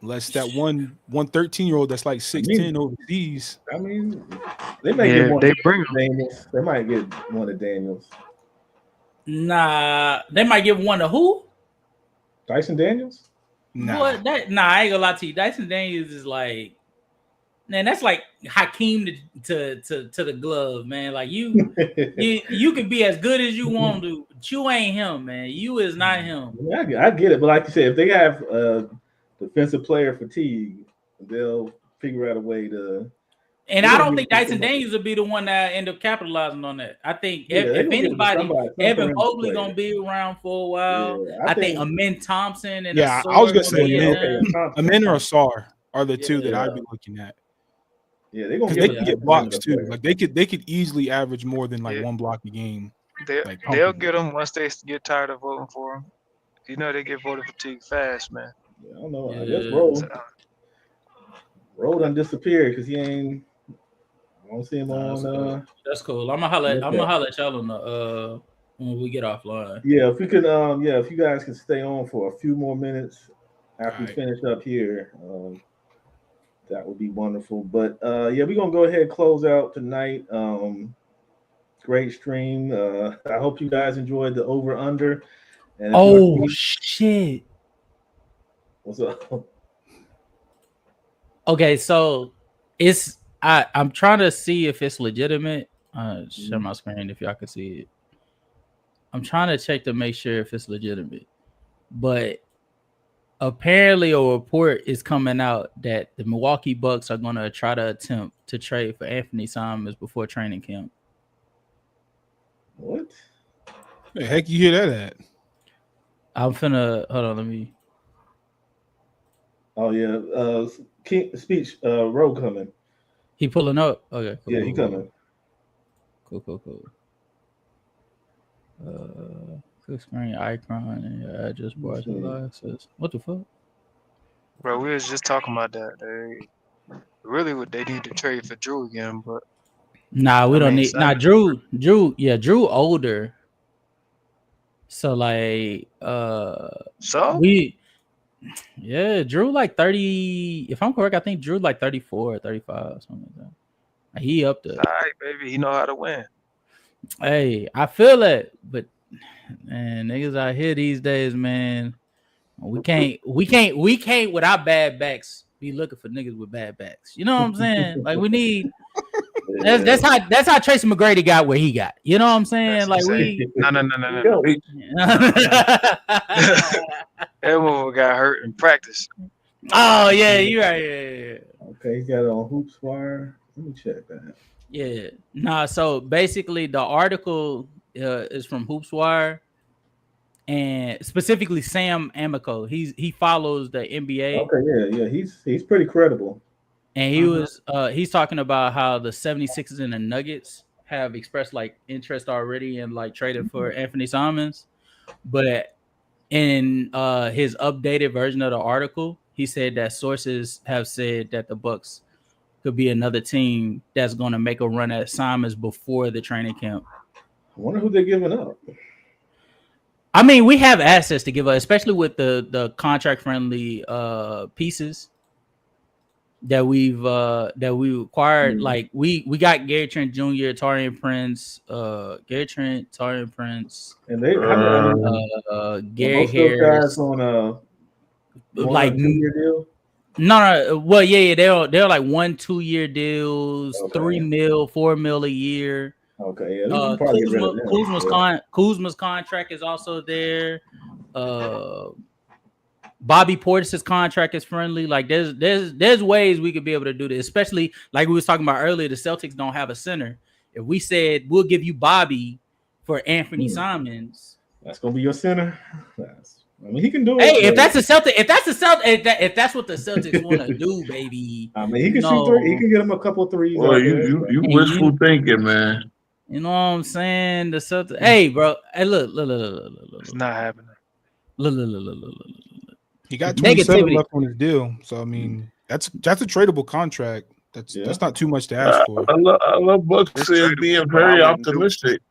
Unless that one 13-year-old that's like 6'10" overseas. I mean, they may get one. They bring Daniels. They might get one of Daniels. Nah, they might give one to who? Dyson Daniels. Nah, I ain't gonna lie to you. Dyson Daniels is like, man, that's like Hakeem to the glove, man. Like you can be as good as you want to, but you ain't him, man. You is not him. I get it, but like you said, if they have defensive player fatigue, they'll figure out a way to. And I don't think Dyson Daniels will be the one that end up capitalizing on that. I think if anybody, Evan Mobley gonna be around for a while. Yeah, I think Amin Thompson and I was gonna say Amin or Asar are the two that I'd be looking at. Yeah, they can get blocks too. Like they could easily average more than like one block a game. They'll get them once they get tired of voting for them. You know they get voter fatigue fast, man. Yeah, I don't know. I guess Roe done disappeared because he ain't. I don't see him on. That's cool. I'm gonna holler at y'all on the when we get offline. Yeah, if we could. If you guys can stay on for a few more minutes after we finish up here, that would be wonderful. But we're gonna go ahead and close out tonight. Great stream. I hope you guys enjoyed the over under. And shit! What's up? Okay, so I'm trying to see if it's legitimate. Share my screen if y'all can see it. I'm trying to check to make sure if it's legitimate. But apparently a report is coming out that the Milwaukee Bucks are going to try to attempt to trade for Anthony Simons before training camp. What? The heck you hear that at? I'm finna hold on. Let me. Oh yeah, speech. Roe coming. He pulling up. Okay. Cool, he coming. Cool. Click screen icon and your address bar to access. What the fuck? Bro, we was just talking about that. They need to trade for Drew again, but we don't need. Drew. Drew older. So like, Drew like 30. If I'm correct, I think Drew like 34 or 35, something like that. He up there. All right, baby. He know how to win. Hey, I feel it, but man, niggas out here these days, man, we can't with our bad backs be looking for niggas with bad backs. You know what I'm saying? Like we need. That's how Tracy McGrady got where he got. You know what I'm saying? Like no. Everyone got hurt in practice. Oh yeah, you're right. Yeah. Okay, he got it on HoopsWire. Let me check that. Yeah. So basically, the article is from HoopsWire, and specifically Sam Amico. He follows the NBA. Okay, yeah. He's pretty credible. And he's talking about how the 76ers and the Nuggets have expressed like interest already in like trading for Anthony Simons. But in his updated version of the article, he said that sources have said that the Bucks could be another team that's going to make a run at Simons before the training camp. I wonder who they're giving up. I mean, we have assets to give up, especially with the contract friendly pieces that we acquired. Mm-hmm. Like we got Gary Trent Jr., Taurean Prince, and they Gary Harris guys on a like 2-year deal. No, well, they're like 1-2 year deals, $3 million, $4 million a year. Okay, yeah, we can probably get rid of them. Kuzma's contract is also there. Bobby Portis's contract is friendly. Like there's ways we could be able to do this, especially like we was talking about earlier. The Celtics don't have a center. If we said we'll give you Bobby for Anthony Simons, that's gonna be your center. I mean, he can do it. Hey, if that's what the Celtics want to do, baby. I mean, he can shoot three. He can get him a couple of threes. Well, you wishful thinking, man. You know what I'm saying? The Celtics. Hey, bro. Hey, look. It's not happening. Look. He got 27 left on his deal, so I mean, that's a tradable contract. That's not too much to ask for. I love Bucks being very optimistic.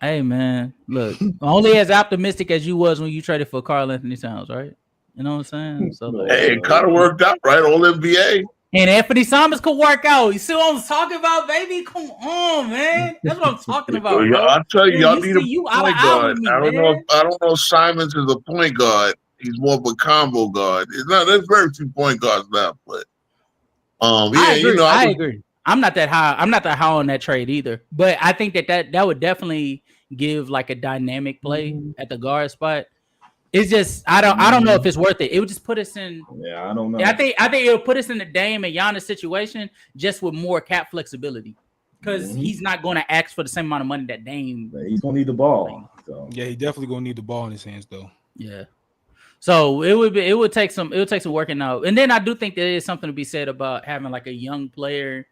Hey man, look, only as optimistic as you was when you traded for Karl Anthony Towns, right? You know what I'm saying? So hey, it kind of worked out, right? All NBA. And Anthony Simons could work out. You see what I'm talking about, baby? Come on, man. That's what I'm talking about, bro. I'll tell you, y'all need a point guard. I don't know if Simons is a point guard. He's more of a combo guard. There's very few point guards left, but I agree. I'm not that high. I'm not that high on that trade either. But I think that would definitely give like a dynamic play at the guard spot. It's just I don't know if it's worth it. It would just put us in. Yeah, I don't know. I think it'll put us in the Dame and Giannis situation just with more cap flexibility because he's not going to ask for the same amount of money that Dame. He's gonna need the ball. So. Yeah, he definitely gonna need the ball in his hands though. Yeah. So it would take some working out. And then I do think there is something to be said about having like a young player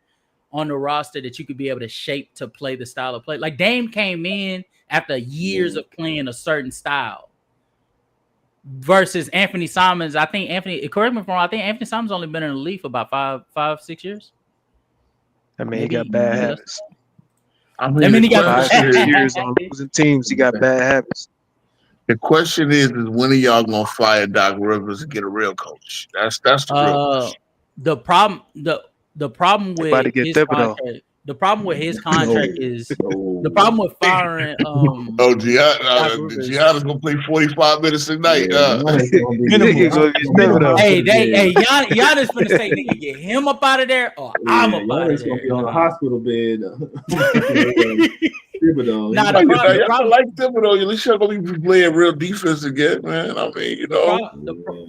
on the roster that you could be able to shape to play the style of play. Like Dame came in after years of playing a certain style versus Anthony Simons. I think correct me if I'm wrong, I think Anthony Simons only been in the league for about 5-6 years. I mean, he got bad habits. I mean, he got 5 years on losing teams. He got bad habits. The question is when are y'all gonna fire Doc Rivers and get a real coach? That's the real question. The problem with his contract. The problem with his contract is the problem with firing. Giannis gonna play 45 minutes a night. Hey, Giannis finna say, nigga, get him up out of there, or I'm up out of there. Gonna be on a hospital bed. I like Thibodeau. At least you're gonna be playing real defense again, man. I mean, you know.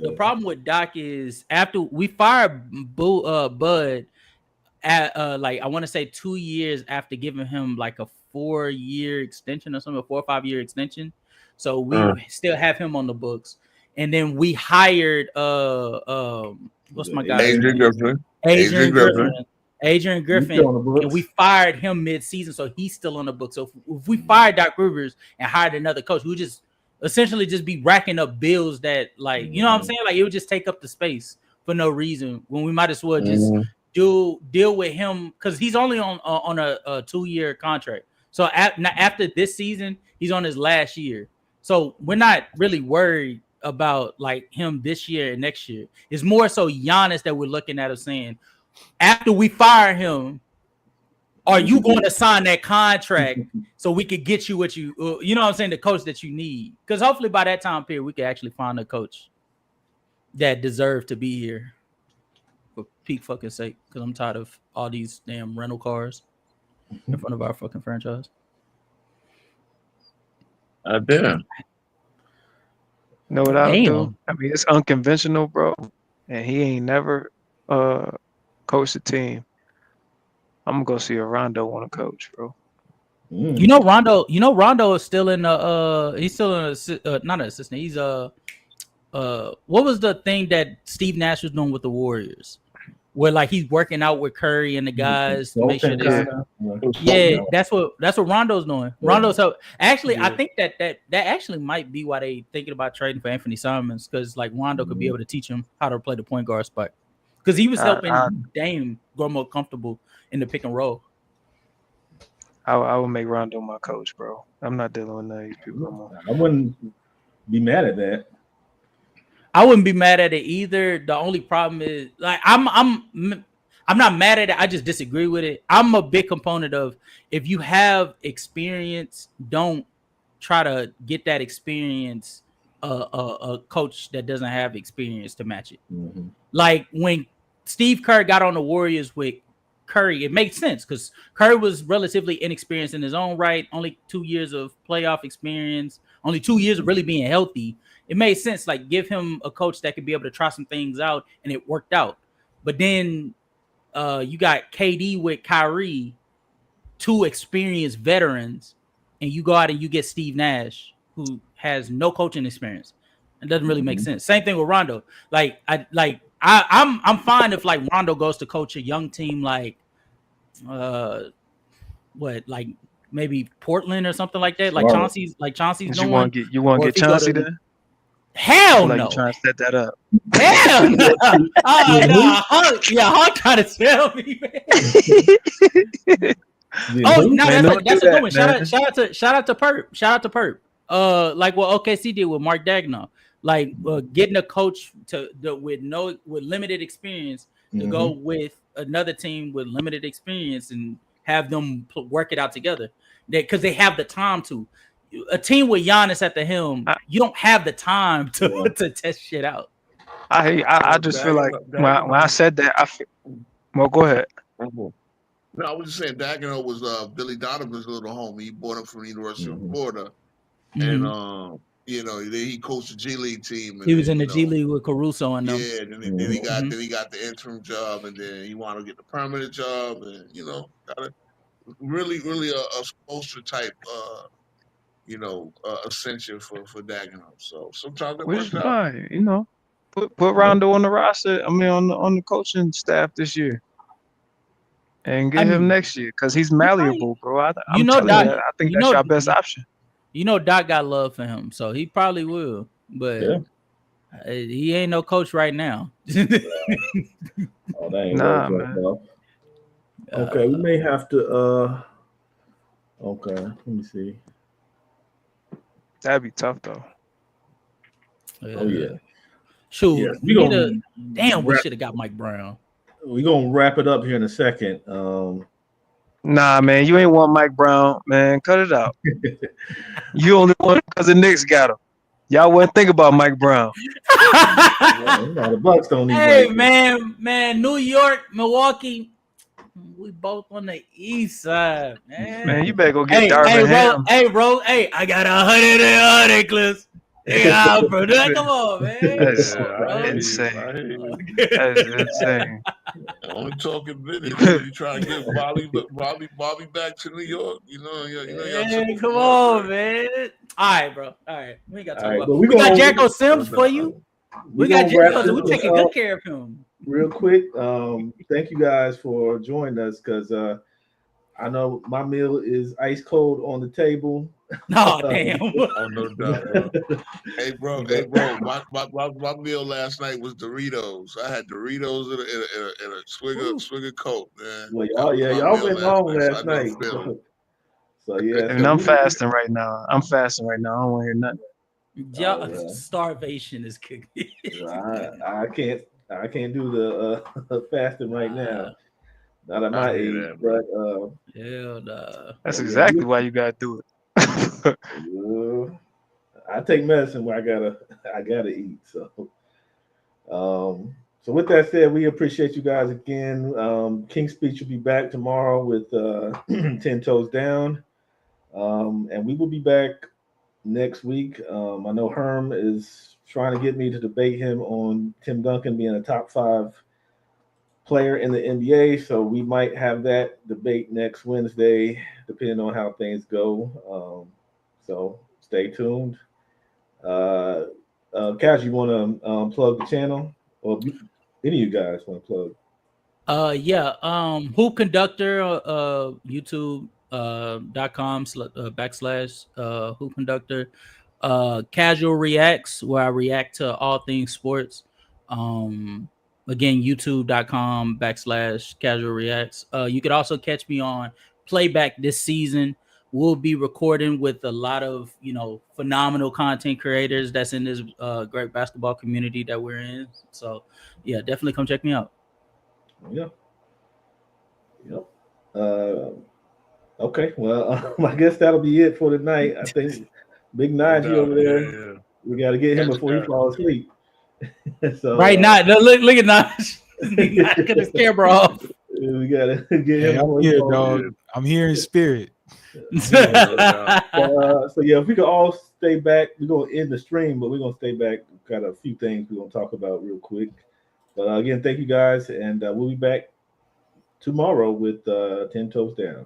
The problem with Doc is after we fired Bud. At like I want to say 2 years after giving him like a 4-year extension or something, a 4 or 5 year extension. So we still have him on the books. And then we hired what's my guy? Adrian Griffin. And we fired him mid-season, so he's still on the book. So if we fired Doc Rivers and hired another coach, we would just essentially just be racking up bills that, like, you know what I'm saying? Like it would just take up the space for no reason when we might as well just deal with him because he's only on a 2-year contract. So after this season, he's on his last year. So we're not really worried about like him this year and next year. It's more so Giannis that we're looking at of saying, after we fire him, are you going to sign that contract so we could get you what you know what I'm saying, the coach that you need? Because hopefully by that time period, we could actually find a coach that deserves to be here. For peak fucking sake, because I'm tired of all these damn rental cars in front of our fucking franchise. Damn. Know what I do? I mean, it's unconventional, bro, and he ain't never coached a team. I'm gonna go see if Rondo want to coach, bro. You know Rondo is still in he's still in not an assistant. He's what was the thing that Steve Nash was doing with the Warriors? Where like he's working out with Curry and the guys to make sure that's what Rondo's doing. Rondo's help. Actually, I think that actually might be why they thinking about trading for Anthony Simons, because like Rondo could be able to teach him how to play the point guard spot, because he was helping Dame grow more comfortable in the pick and roll. I would make Rondo my coach, bro. I'm not dealing with none of these people no more. I wouldn't be mad at that. I wouldn't be mad at it either. The only problem is like I'm not mad at it. I just disagree with it. I'm a big component of, if you have experience, don't try to get that experience a coach that doesn't have experience to match it. Like when Steve Kerr got on the Warriors with Curry, it makes sense because Curry was relatively inexperienced in his own right, only 2 years of playoff experience, only 2 years of really being healthy. It made sense, like give him a coach that could be able to try some things out, and it worked out. But then you got KD with Kyrie, two experienced veterans, and you go out and you get Steve Nash, who has no coaching experience. It doesn't really make sense. Same thing with Rondo. I'm fine if like Rondo goes to coach a young team like like maybe Portland or something like that. Like Chauncey's You want doing. to get Chauncey there? Hell Like no. you trying to set that up. Hell no. Hawk trying to tell me, man. Oh no, Man, that's a good one. man. Shout out to Perp. Shout out to Perp. Like what OKC did with Mark Daigneault, like getting a coach with limited experience to go with another team with limited experience and have them work it out together. Because they have the time to. A team with Giannis at the helm, you don't have the time to test shit out. I just feel like when I said that, well, go ahead. No, I was just saying Daigneault was Billy Donovan's little homie. He bought him from the University of Florida, and then he coached the G League team. And he was then, in the G League with Caruso and them. Yeah, then he got the interim job, and then he wanted to get the permanent job, and got a really a poster type ascension for Daigneault. So sometimes it Which works is out. fine, Put Rondo on the roster. I mean, on the coaching staff this year, and get him next year because he's malleable, bro. I think that's your best option. Doc got love for him, so he probably will. But he ain't no coach right now. Oh, that ain't nah, right man. now. Okay, we may have to. Okay, let me see. That'd be tough though. Oh yeah. Shoot, Yes, we should have got Mike Brown. We're gonna wrap it up here in a second. Nah, man, you ain't want Mike Brown, man. Cut it out. You only want because the Knicks got him. Y'all wouldn't think about Mike Brown. The Bucks don't need. Hey, man, New York, Milwaukee, we both on the east side, man. Man, you better go get Darvin Ham. Hey, I got 100 clips. Yeah, bro, come on, man. That's insane. That's insane. Only talking minutes. You trying to get Bobby back to New York? Come on, man. All right, bro. All right, we ain't got to talk about. We got Jericho Sims for you. We got Jericho. So we taking good care of him. Real quick, thank you guys for joining us because I know my meal is ice cold on the table. No, damn. Oh, no doubt, bro. Hey, bro. My meal last night was Doritos. I had Doritos in a swig of Coke, man. Well, y'all went long last night. So yeah. And I'm fasting right now. I don't want to hear nothing. Starvation is kicking. I can't do the fasting right now. Not at my age, but hell nah. That's exactly why you gotta do it. I take medicine where I gotta eat. So with that said, we appreciate you guys again. King Speech will be back tomorrow with 10 Toes Down. And we will be back next week. I know Herm is trying to get me to debate him on Tim Duncan being a top 5 player in the NBA. So we might have that debate next Wednesday, depending on how things go. So stay tuned. Kaz, you want to plug the channel? Or any of you guys want to plug? Hoop Conductor, YouTube. .com / Hoop Conductor, Casual Reacts, where I react to all things sports. Again, youtube.com / Casual Reacts. You could also catch me on Playback this season. We'll be recording with a lot of phenomenal content creators that's in this great basketball community that we're in. So yeah, definitely come check me out. Yep. Okay, well, I guess that'll be it for tonight. I think Big Nige over there. Yeah. We got to get him before he falls asleep. So right now, look at Nige. He's not gonna scare bro off. We gotta get Hey, him I'm on here, the phone. dog. I'm here in spirit. So yeah, if we could all stay back, we're gonna end the stream, but we're gonna stay back. Got a few things we're gonna talk about real quick. But again, thank you guys, and we'll be back tomorrow with 10 Toes Down.